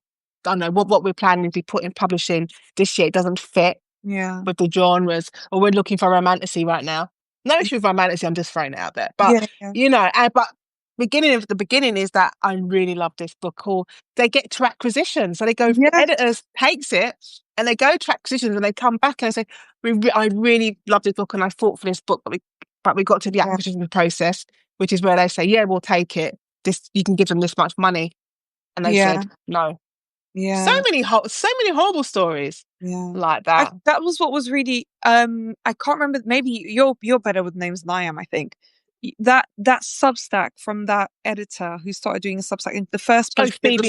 I don't know, what we're planning to be put in publishing this year. It doesn't fit yeah, with the genres, or we're looking for romantasy right now. No issue with romantasy, I'm just throwing it out there. But yeah, yeah, but the beginning is that I really love this book, or they get to acquisition. So they go, the yeah, editors takes it and they go to acquisitions, and they come back and they say, I really love this book and I fought for this book, but we got to the yeah, acquisition process, which is where they say, yeah, we'll take it. This, you can give them this much money. And they yeah, said, no. yeah. So many horrible stories Yeah. like that. That was what was really I can't remember, maybe you're better with names than I am, I think. That Substack from that editor who started doing a Substack in the first Oh, place, it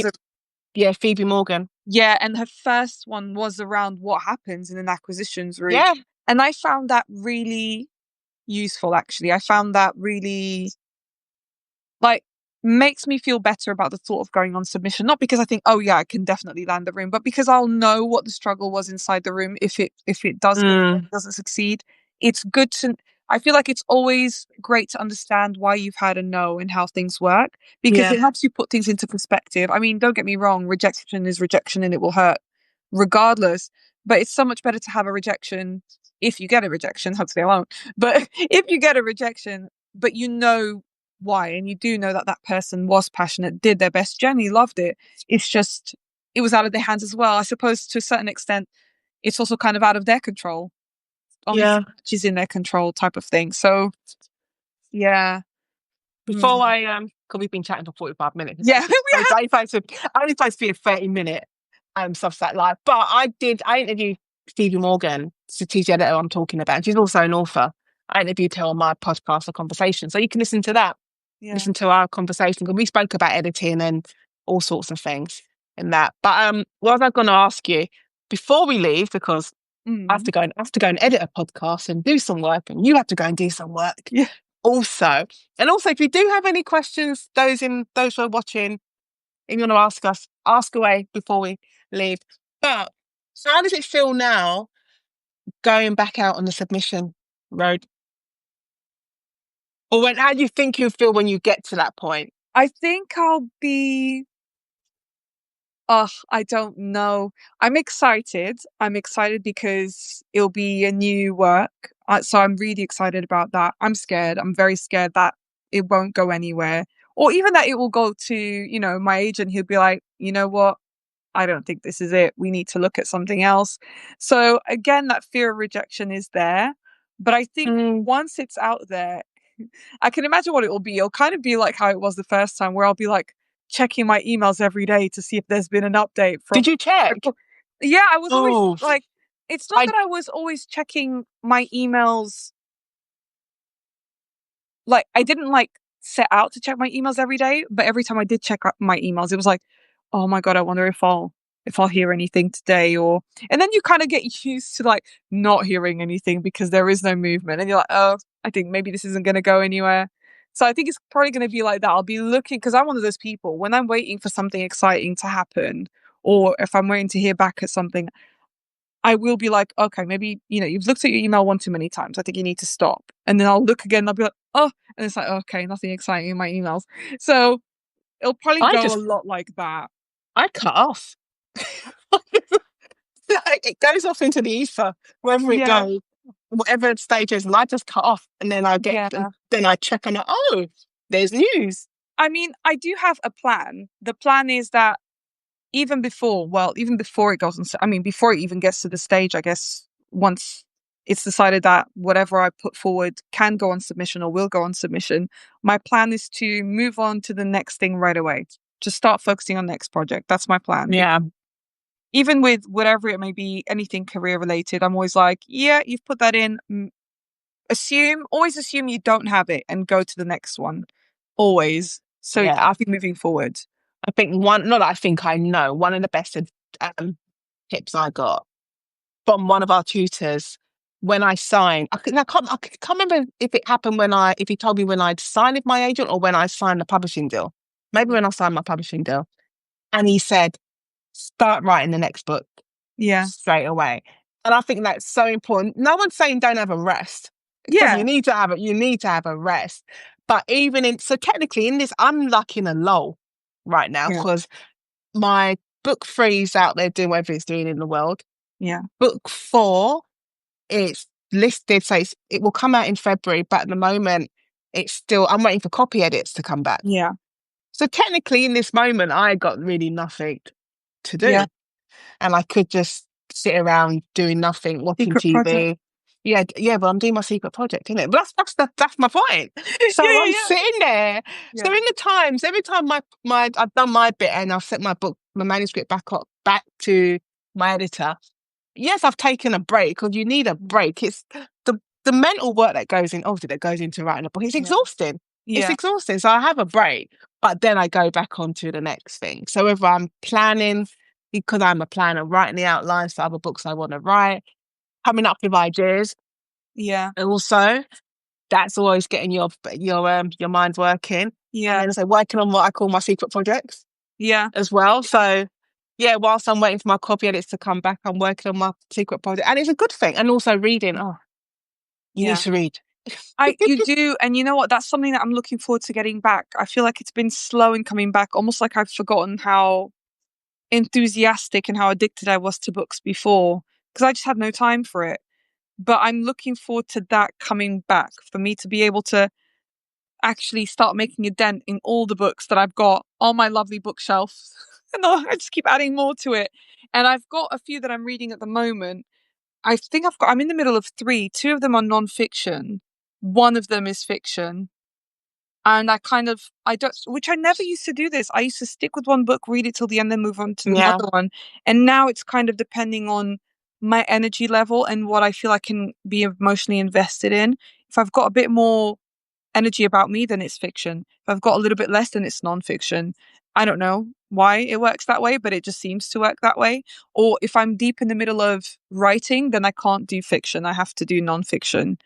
was Phoebe Morgan. yeah, and her first one was around what happens in an acquisitions route. Yeah, And I found that really useful actually. I found that really like makes me feel better about the thought of going on submission, not because I think, oh yeah, I can definitely land the room, but because I'll know what the struggle was inside the room if it doesn't succeed. It's good to, I feel like it's always great to understand why you've had a no and how things work, because yeah, it helps you put things into perspective. I mean, don't get me wrong, rejection is rejection and it will hurt regardless, but it's so much better to have a rejection if you get a rejection. Hopefully I won't, but if you get a rejection but you know why, and you do know that that person was passionate, did their best, Jenny loved it, it's just it was out of their hands as well. I suppose to a certain extent it's also kind of out of their control, only so yeah. much is in their control type of thing. So yeah. Before Hmm. because we've been chatting for 45 minutes. Yeah. We have. I only supposed to be a 30-minute Substack live, but I interviewed Phoebe Morgan, strategic editor I'm talking about. And she's also an author. I interviewed her on my podcast, A Conversation. So you can listen to that. Yeah. Listen to our conversation, because we spoke about editing and all sorts of things in that. But what was I going to ask you before we leave? Because I have Mm. to go and edit a podcast and do some work, and you have to go and do some work Yeah. also. And also, if you do have any questions, those who are watching, if you want to ask us, ask away before we leave. But how does it feel now going back out on the submission road? Or how do you think you'll feel when you get to that point? I think I'll be I don't know. I'm excited. I'm excited because it'll be a new work. So I'm really excited about that. I'm scared. I'm very scared that it won't go anywhere. Or even that it will go to, my agent. He'll be like, you know what? I don't think this is it. We need to look at something else. So again, that fear of rejection is there. But I think Mm. once it's out there, I can imagine what it will be. It'll kind of be like how it was the first time, where I'll be like checking my emails every day to see if there's been an update from. Did you check? Yeah, I was always Oh, like, it's not I that I was always checking my emails. Like, I didn't like set out to check my emails every day, but every time I did check my emails, it was like, oh my God, I wonder if I'll hear anything today. And then you kind of get used to like not hearing anything because there is no movement, and you're like, oh, I think maybe this isn't going to go anywhere. So I think it's probably going to be like that. I'll be looking, because I'm one of those people, when I'm waiting for something exciting to happen, or if I'm waiting to hear back at something, I will be like, okay, maybe, you've looked at your email one too many times. I think you need to stop. And then I'll look again and I'll be like, oh, and it's like, okay, nothing exciting in my emails. So it'll probably I go a just lot like that. I cut off. Like, it goes off into the ether, wherever it Yeah. goes, whatever stage is, and I just cut off, and then Yeah. then I check on it. Oh, there's news. I mean, I do have a plan. The plan is that even before it goes on, I mean, before it even gets to the stage, I guess, once it's decided that whatever I put forward can go on submission or will go on submission. My plan is to move on to the next thing right away. Just start focusing on the next project. That's my plan. Yeah. Even with whatever it may be, anything career related, I'm always like, yeah, you've put that in. Always assume you don't have it and go to the next one. Always. So Yeah. keep moving forward. I think not that I think I know, one of the best tips I got from one of our tutors when I signed. I can't remember if it happened if he told me when I'd signed with my agent or when I signed the publishing deal. Maybe when I signed my publishing deal. And he said, start writing the next book Yeah. straight away. And I think that's so important. No one's saying don't have a rest. Because Yeah. you need to have a rest. But so technically in this, I'm like in a lull right now Yeah. because my book 3's out there doing whatever it's doing in the world. Yeah. Book 4, it's listed, so it will come out in February, but at the moment I'm waiting for copy edits to come back. Yeah. So technically in this moment, I got really nothing to do. Yeah. And I could just sit around doing nothing, watching Secret TV. project. Yeah, but I'm doing my secret project, isn't it? But that's my point. So Yeah. I'm sitting there. Yeah. So in the times, every time I've done my bit and I've sent my manuscript back to my editor. Yes, I've taken a break because you need a break. It's the mental work that goes into writing a book. It's exhausting. Yeah. It's exhausting. So I have a break, but then I go back on to the next thing. So whether I'm planning, because I'm a planner, writing the outlines for other books I want to write, coming up with ideas. Yeah. And also, that's always getting your mind working. Yeah. And then working on what I call my secret projects. Yeah. As well. So yeah, whilst I'm waiting for my copy edits to come back, I'm working on my secret project. And it's a good thing. And also reading. Oh, you need to read. You do. And you know what? That's something that I'm looking forward to getting back. I feel like it's been slow in coming back, almost like I've forgotten how enthusiastic and how addicted I was to books before because I just had no time for it. But I'm looking forward to that coming back for me to be able to actually start making a dent in all the books that I've got on my lovely bookshelf. And I just keep adding more to it. And I've got a few that I'm reading at the moment. I think I'm in the middle of 3. 2 of them are non-fiction. 1 of them is fiction. And which I never used to do this. I used to stick with one book, read it till the end, then move on to another one. And now it's kind of depending on my energy level and what I feel I can be emotionally invested in. If I've got a bit more energy about me, then it's fiction. If I've got a little bit less, then it's non-fiction. I don't know why it works that way, but it just seems to work that way. Or if I'm deep in the middle of writing, then I can't do fiction. I have to do non-fiction.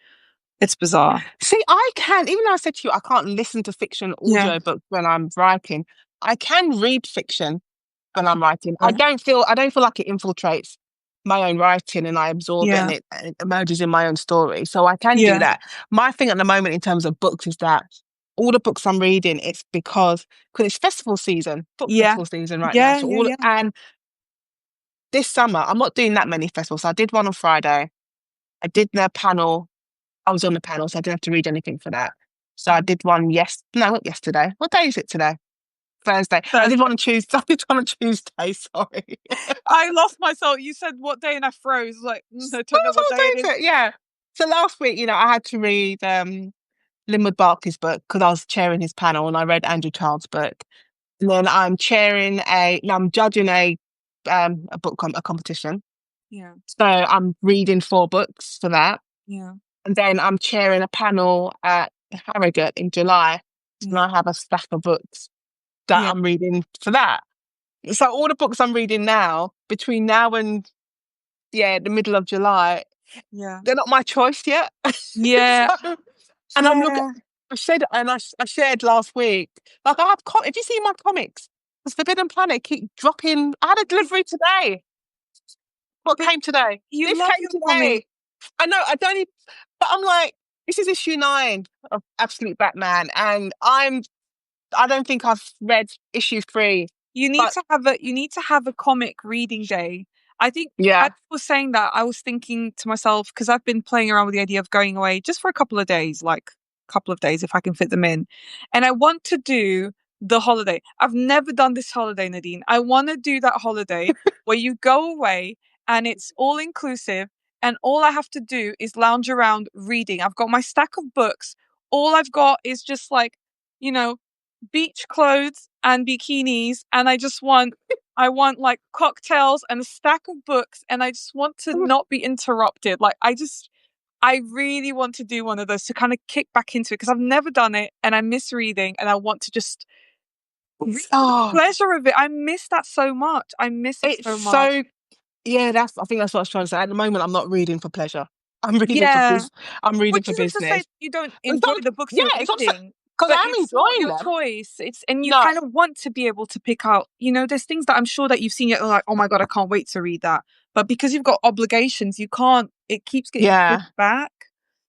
It's bizarre. See, I can, even though I said to you, I can't listen to fiction audiobooks when I'm writing. I can read fiction when I'm writing. I don't feel like it infiltrates my own writing and I absorb it and it emerges in my own story. So I can do that. My thing at the moment in terms of books is that all the books I'm reading, it's because it's festival season, festival season right now. So and this summer, I'm not doing that many festivals. So I did one on Friday. I did the panel. I was on the panel, so I didn't have to read anything for that. So I did one not yesterday. What day is it today? Thursday. I did one on Tuesday. Sorry. I lost myself. You said what day and I froze. Like, I don't know what day it is. Yeah. So last week, I had to read Linwood Barclay's book because I was chairing his panel and I read Andrew Child's book. And then I'm I'm judging a book a competition. Yeah. So I'm reading 4 books for that. Yeah. And then I'm chairing a panel at Harrogate in July. And I have a stack of books that I'm reading for that. So all the books I'm reading now, between now and the middle of July, they're not my choice yet. Yeah. And I'm looking. I shared last week. Like I have, if you see my comics, the Forbidden Planet keep dropping. I had a delivery today. What came today? This came today. Comic. I know. I don't. But I'm like, this is issue 9 of Absolute Batman, and I don't think I've read issue 3. You need to have a comic reading day. I think as I was saying that, I was thinking to myself, because I've been playing around with the idea of going away just for a couple of days if I can fit them in. And I want to do the holiday. I've never done this holiday, Nadine. I want to do that holiday where you go away and it's all inclusive and all I have to do is lounge around reading. I've got my stack of books. All I've got is just like, you know, beach clothes and bikinis, and I want like cocktails and a stack of books, and I just want to not be interrupted. Like I really want to do one of those to kind of kick back into it because I've never done it and I miss reading and I want to just read for the Oh, pleasure of it. I miss that so much. I miss it it's so much. so yeah. I think that's what I was trying to say. At the moment, I'm not reading for pleasure. I'm reading for Yeah. business. I'm reading Which for isn't to say business. that you don't It's enjoy not, the books yeah, you're it's not reading, because but I'm it's not enjoying your them. choice. And you No, kind of want to be able to pick out, there's things that I'm sure that you've seen, you're like, oh my God, I can't wait to read that. But because you've got obligations, you can't, it keeps getting yeah, pushed back.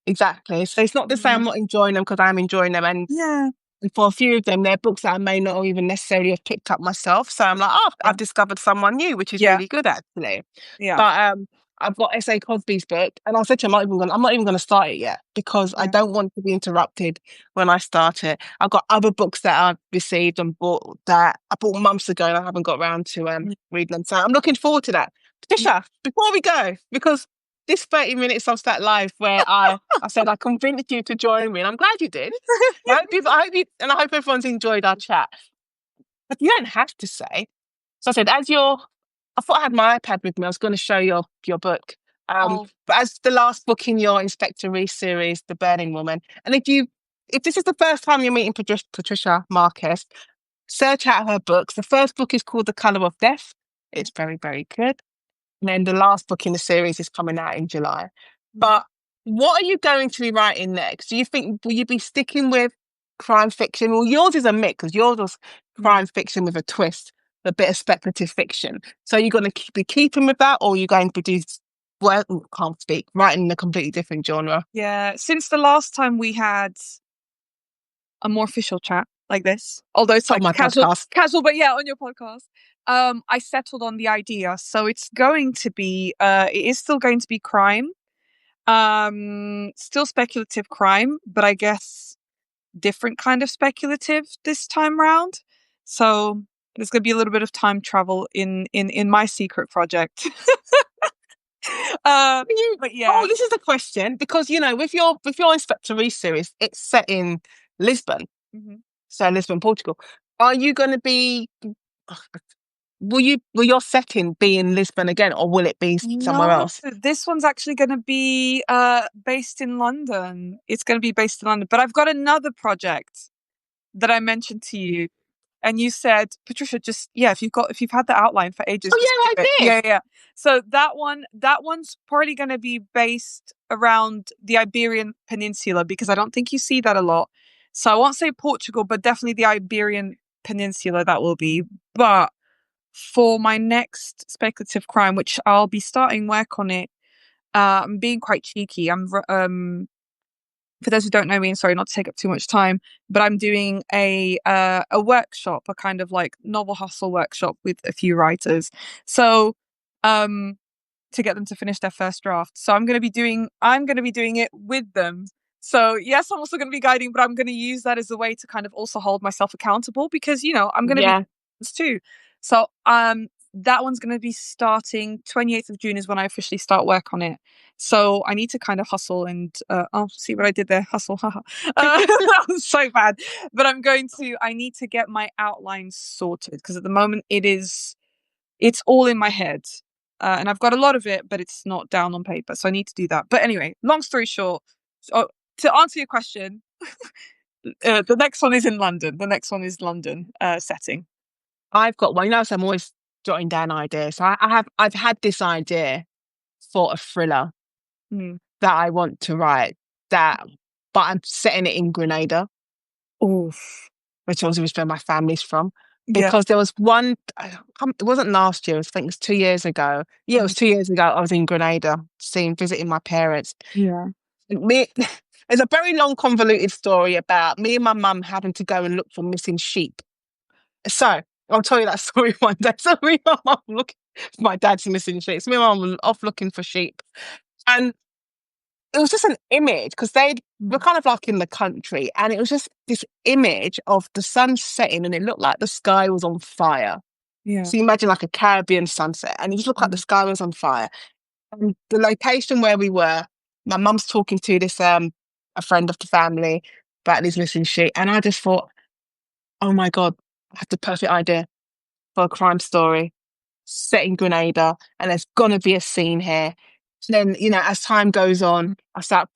exactly. So it's not to say I'm not enjoying them because I'm enjoying them, and Yeah. for a few of them, they're books that I may not even necessarily have picked up myself. So I'm like, oh, Yeah. I've discovered someone new, which is Yeah. really good actually. Yeah. But I've got S.A. Cosby's book, and I said to him, I'm not even going to start it yet because I Yeah. don't want to be interrupted when I start it. I've got other books that I've received and bought that I bought months ago, and I haven't got around to reading them. So I'm looking forward to that. Patricia, before we go, because this 30 minutes of that live where I said I convinced you to join me, and I'm glad you did. I hope everyone's enjoyed our chat. But you don't have to say. So I said, I thought I had my iPad with me. I was going to show your book. Oh. But as the last book in your Inspector Reese series, The Burning Woman, and if this is the first time you're meeting Patricia Marques, search out her books. The first book is called The Colour of Death. It's very, very good. And then the last book in the series is coming out in July. But what are you going to be writing next? Do you think, will you be sticking with crime fiction? Well, yours is a mix because yours was crime fiction with a twist, a bit of speculative fiction. So are you going to be keeping with that, or are you going to do, well, can't speak, writing in a completely different genre? Yeah. Since the last time we had a more official chat like this, although it's On like my podcast. casual, but yeah, on your podcast, I settled on the idea. So it's going to be, it is still going to be crime, still speculative crime, but I guess different kind of speculative this time round. So there's going to be a little bit of time travel in my secret project. But yeah. Oh, this is the question because with your Inspector Reese series, it's set in Lisbon, so Lisbon, Portugal. Are you going to be? Will your setting be in Lisbon again, or will it be somewhere No, else? this one's actually going to be based in London. It's going to be based in London, but I've got another project that I mentioned to you, and you said, Patricia, just if you've had the outline for ages, Oh just yeah, do it. I Yeah, did. yeah. So that one's probably going to be based around the Iberian Peninsula because I don't think you see that a lot. So I won't say Portugal, but definitely the Iberian Peninsula that will be. But for my next speculative crime, which I'll be starting work on it, I'm being quite cheeky. For those who don't know me, and sorry not to take up too much time, but I'm doing a workshop, a kind of like novel hustle workshop with a few writers. So to get them to finish their first draft. So I'm gonna be doing it with them. So yes, I'm also gonna be guiding, but I'm gonna use that as a way to kind of also hold myself accountable because I'm gonna be Yeah. this too. So that one's gonna be starting 28th of June is when I officially start work on it. So I need to kind of hustle and see what I did there. Hustle, haha. That was so bad. But I need to get my outline sorted because at the moment it's all in my head. And I've got a lot of it, but it's not down on paper. So I need to do that. But anyway, long story short, to answer your question, the next one is in London. The next one is London setting. I've got one. So I'm always jotting down ideas. So I've had this idea for a thriller that I want to write but I'm setting it in Grenada, Oof. which obviously is where my family's from. Yeah. Because there was one, it wasn't last year, I think it was 2 years ago. Yeah, it was 2 years ago. I was in Grenada, visiting my parents. Yeah. It's a very long, convoluted story about me and my mum having to go and look for missing sheep. So I'll tell you that story one day. So me and my mum looking, my dad's missing sheep. So me and my mum were off looking for sheep, and it was just an image because they were kind of like in the country, and it was just this image of the sun setting, and it looked like the sky was on fire. Yeah. So you imagine like a Caribbean sunset, and it just looked like the sky was on fire. The location where we were, my mum's talking to this a friend of the family about this missing sheet, and I just thought, oh my God, I have the perfect idea for a crime story set in Grenada, and there's gonna be a scene here. So then, as time goes on, I start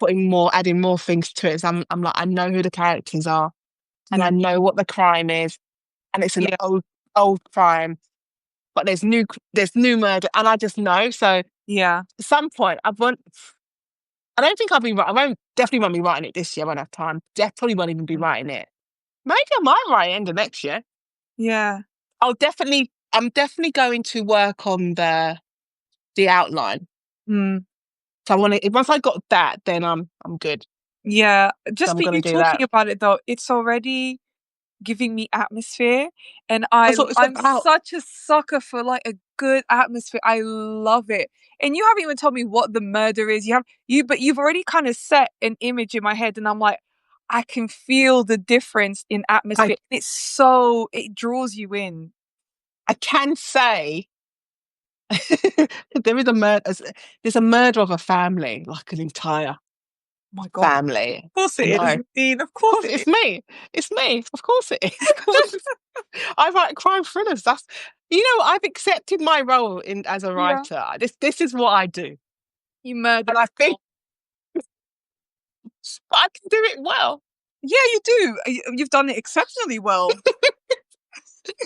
adding more things to it. So I'm like, I know who the characters are, and Yeah. I know what the crime is, and it's an Yeah. old crime, but there's new murder, and I just know. So Yeah. at some point, I don't think I'll be. I won't definitely won't be writing it this year. I won't have time. Definitely won't even be writing it. Maybe I might write it end of next year. Yeah. I'm definitely going to work on the outline. Mm. So I want to. Once I got that, then I'm good. Yeah. So Just I'm for gonna you do that. talking about it though, it's already giving me atmosphere, and That's what it's I'm about. such a sucker for like a good atmosphere. I love it. And you haven't even told me what the murder is. But you've already kind of set an image in my head, and I'm like, I can feel the difference in I atmosphere. It draws you in. I can say there is a murder. There's a murder of a family, like an entire Oh my God. family. Of course I it is, know. Nadine. Of Of course course, it is. it's me. It's me. Of course it is. Of course. I write crime thrillers. I've accepted my role in as a Yeah. writer. This is what I do, You murder and I think people. I can do it well. Yeah, you do. You've done it exceptionally well.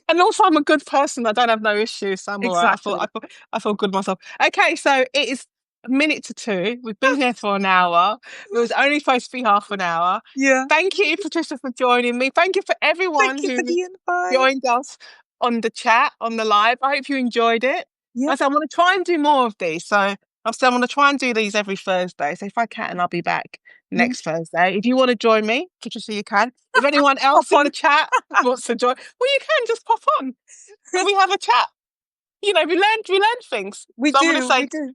And also, I'm a good person. I don't have no issues, so I'm all right. Exactly. I feel good myself. Okay, so it is a minute to two. We've been here for an hour. It was only supposed to be half an hour. Yeah. Thank you, Patricia, for joining me. Thank you for Thank everyone you for who the invite. joined us on the chat, on the live. I hope you enjoyed it. Yeah. I said, I'm going to try and do more of these. So I've said I'm going to try and do these every Thursday. So if I can, I'll be back Yeah. next Thursday. If you want to join me, Patricia, you can. If anyone Pop else in the on. chat wants to join, well, you can just pop on and we have a chat. We learn things. We So I'm going to do. say, We do.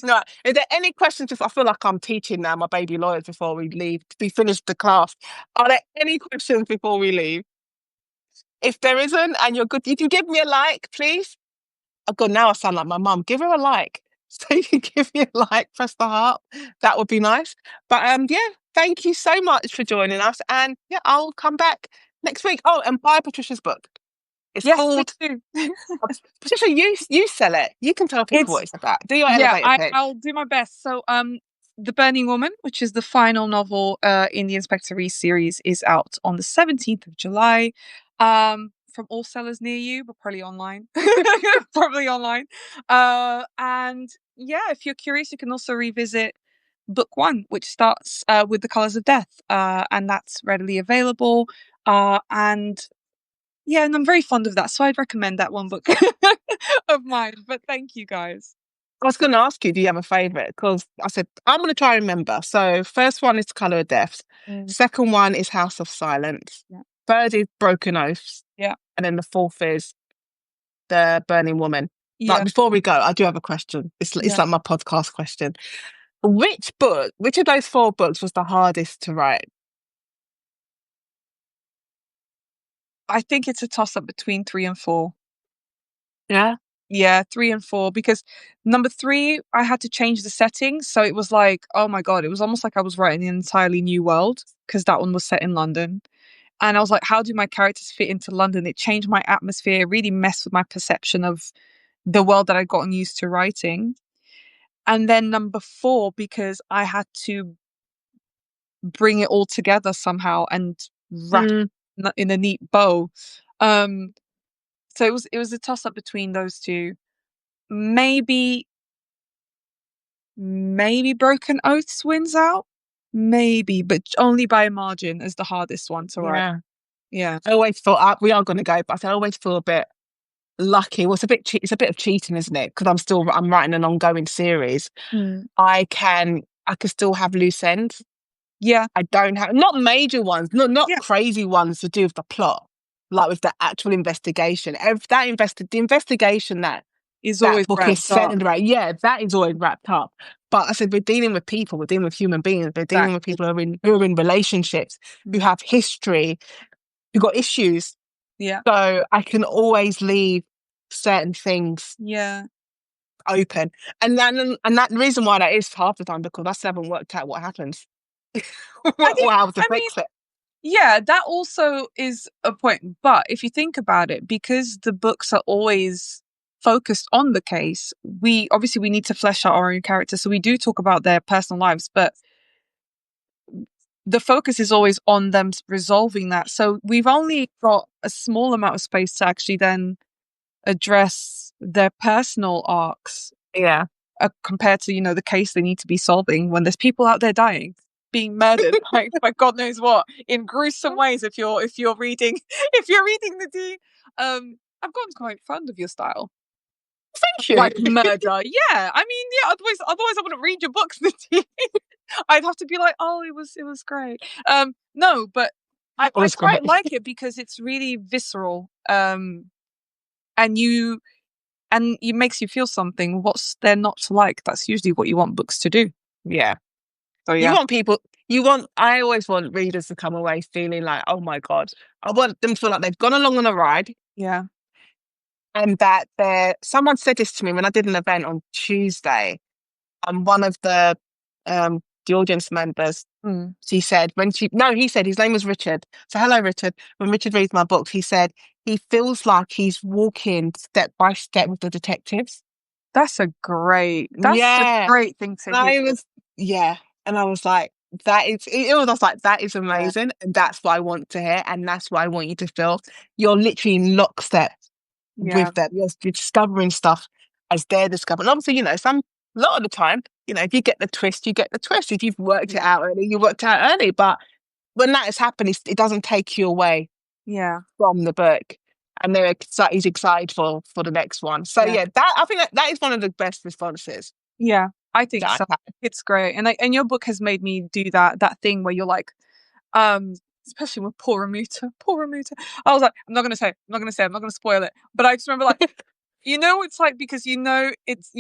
right, is there any questions? I feel like I'm teaching now my baby lawyers before we leave. We finish the class. Are there any questions before we leave? If there isn't, and you're good, you can give me a like, please. Oh God, now I sound like my mum. Give her a like. So you can give me a like, press the heart. That would be nice. But yeah, thank you so much for joining us. And yeah, I'll come back next week. Oh, and buy Patricia's book. It's Yes, please called do. Patricia. You sell it. You can tell people what It's it's about. Do your Yeah, elevator pitch. I'll do my best. So The Burning Woman, which is the final novel in the Inspector Reese series, is out on the 17th of July. From all sellers near you, but probably online. Probably online. And yeah, if you're curious, you can also revisit book one, which starts with The Colors of Death. And that's readily available. And yeah, and I'm very fond of that. So I'd recommend that one book of mine. But thank you guys. I was going to ask you, do you have a favourite? Because I said, I'm going to try and remember. So, first one is Colour of Death. Mm. Second one is House of Silence. Yeah. Third is Broken Oaths. Yeah. And then the fourth is The Burning Woman. Yeah. Like, before we go, I do have a question. It's Yeah. like my podcast question. Which of those four books was the hardest to write? I think it's a toss up between 3 and 4. Yeah. Yeah, 3 and 4, because number 3, I had to change the setting. So it was like, oh my God, it was almost like I was writing an entirely new world, because that one was set in London. And I was like, how do my characters fit into London? It changed my atmosphere, really messed with my perception of the world that I'd gotten used to writing. And then number 4, because I had to bring it all together somehow and wrap it in a neat bow. So it was a toss up between those two. Maybe Broken Oaths wins out. Maybe, but only by a margin as the hardest one to write. Yeah. Yeah. I always thought we are going to go, but I always feel a bit lucky. Well, it's a bit of cheating, isn't it? Because I'm writing an ongoing series. Mm. I can still have loose ends. Yeah. I don't have not major ones, not Yeah. crazy ones to do with the plot, like with the actual investigation. The investigation that Is that always book is wrapped up. centered around, yeah, that is always wrapped up. But I said we're dealing with people, we're dealing with human beings, we're dealing with people who are in relationships, who have history, who got issues. Yeah. So I can always leave certain things Yeah. open. And that reason why that is half the time because I still haven't worked out what happens I think, or how to I mean, fix it. yeah, that also is a point. But if you think about it, because the books are always focused on the case, we need to flesh out our own characters. So we do talk about their personal lives, but the focus is always on them resolving that. So we've only got a small amount of space to actually then address their personal arcs Yeah. compared to, the case they need to be solving when there's people out there dying, being murdered by God knows what in gruesome ways. If you're reading Nadine, I've gotten quite fond of your style. Thank you. Like murder, yeah. I mean, yeah. Otherwise, I wouldn't read your books, Nadine. I'd have to be like, oh, it was great. No, but It I was quite great. like it because it's really visceral. And it makes you feel something. What's there not to like? That's usually what you want books to do. Yeah. So You yeah, want people, I always want readers to come away feeling like, oh my God, I want them to feel like they've gone along on a ride yeah. and that someone said this to me when I did an event on Tuesday, and one of the audience members, Mm. he said, he said his name was Richard. So hello, Richard. When Richard reads my books, he said he feels like he's walking step by step with the detectives. That's a great Yeah. thing to And hear. I was, yeah. And I was like, I was like, that is amazing. And that's what I want to hear. And that's what I want you to feel. You're literally in lockstep Yeah. with them. You're discovering stuff as they're discovering. Obviously, a lot of the time, if you get the twist, you get the twist. If you've worked it out early, you worked it out early. But when that has happened, it doesn't take you away Yeah. from the book. And he's excited for the next one. So Yeah. I think that is one of the best responses Yeah. I think that so. I've had. It's great. And your book has made me do that thing where you're like, especially with poor Ramuta. Poor Ramuta. I was like, I'm not gonna spoil it. But I just remember like, it's like because you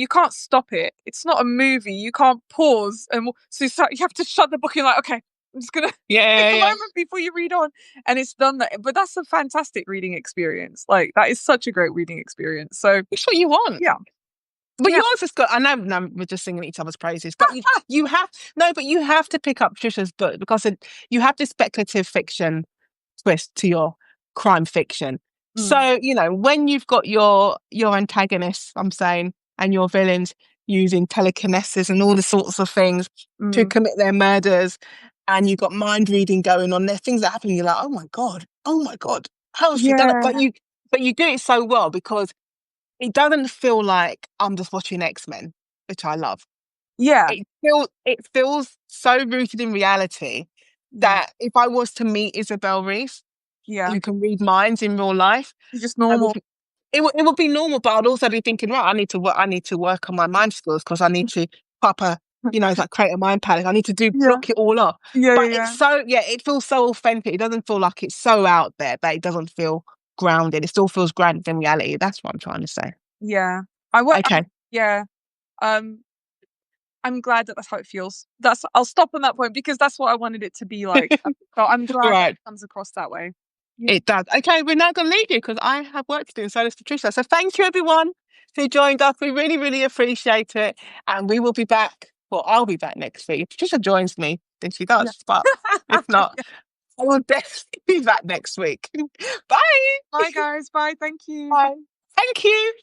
can't stop it. It's not a movie. You can't pause so you have to shut the book. You're like, okay, I'm just gonna take a Yeah. moment before you read on. And it's done that. But that's a fantastic reading experience. Like that is such a great reading experience. So It's what you want. yeah. But Yeah. you also got, I know no, we're just singing each other's praises, but you have to pick up Patricia's book because you have this speculative fiction twist to your crime fiction. So, when you've got your antagonists, I'm saying, and your villains using telekinesis and all the sorts of things to commit their murders, and you've got mind reading going on, there are things that happen, you're like, oh my God, how has she done it? Yeah. But you do it so well because it doesn't feel like I'm just watching X-Men, which I love. Yeah. It feels so rooted in reality that if I was to meet Isabel Reese, who can read minds in real life, It's just normal. it would be normal, but I'd also be thinking, right, I need to work on my mind skills because I need to proper, it's like create a mind palace. I need to block it all up. Yeah. But Yeah. it's so, it feels so authentic. It doesn't feel like it's so out there, but it doesn't feel grounded. It still feels grounded in reality. That's what I'm trying to say. Yeah. Okay. Yeah. I'm glad that's how it feels. I'll stop on that point because that's what I wanted it to be like. So I'm glad Right. it comes across that way. It does. Okay, we're now going to leave you because I have work to do, and so does Patricia. So thank you, everyone, who joined us. We really, really appreciate it. And we will be back. Well, I'll be back next week. If Patricia joins me, then she does. Yeah. But if not, I will definitely be back next week. Bye. Bye, guys. Bye. Thank you. Bye. Thank you.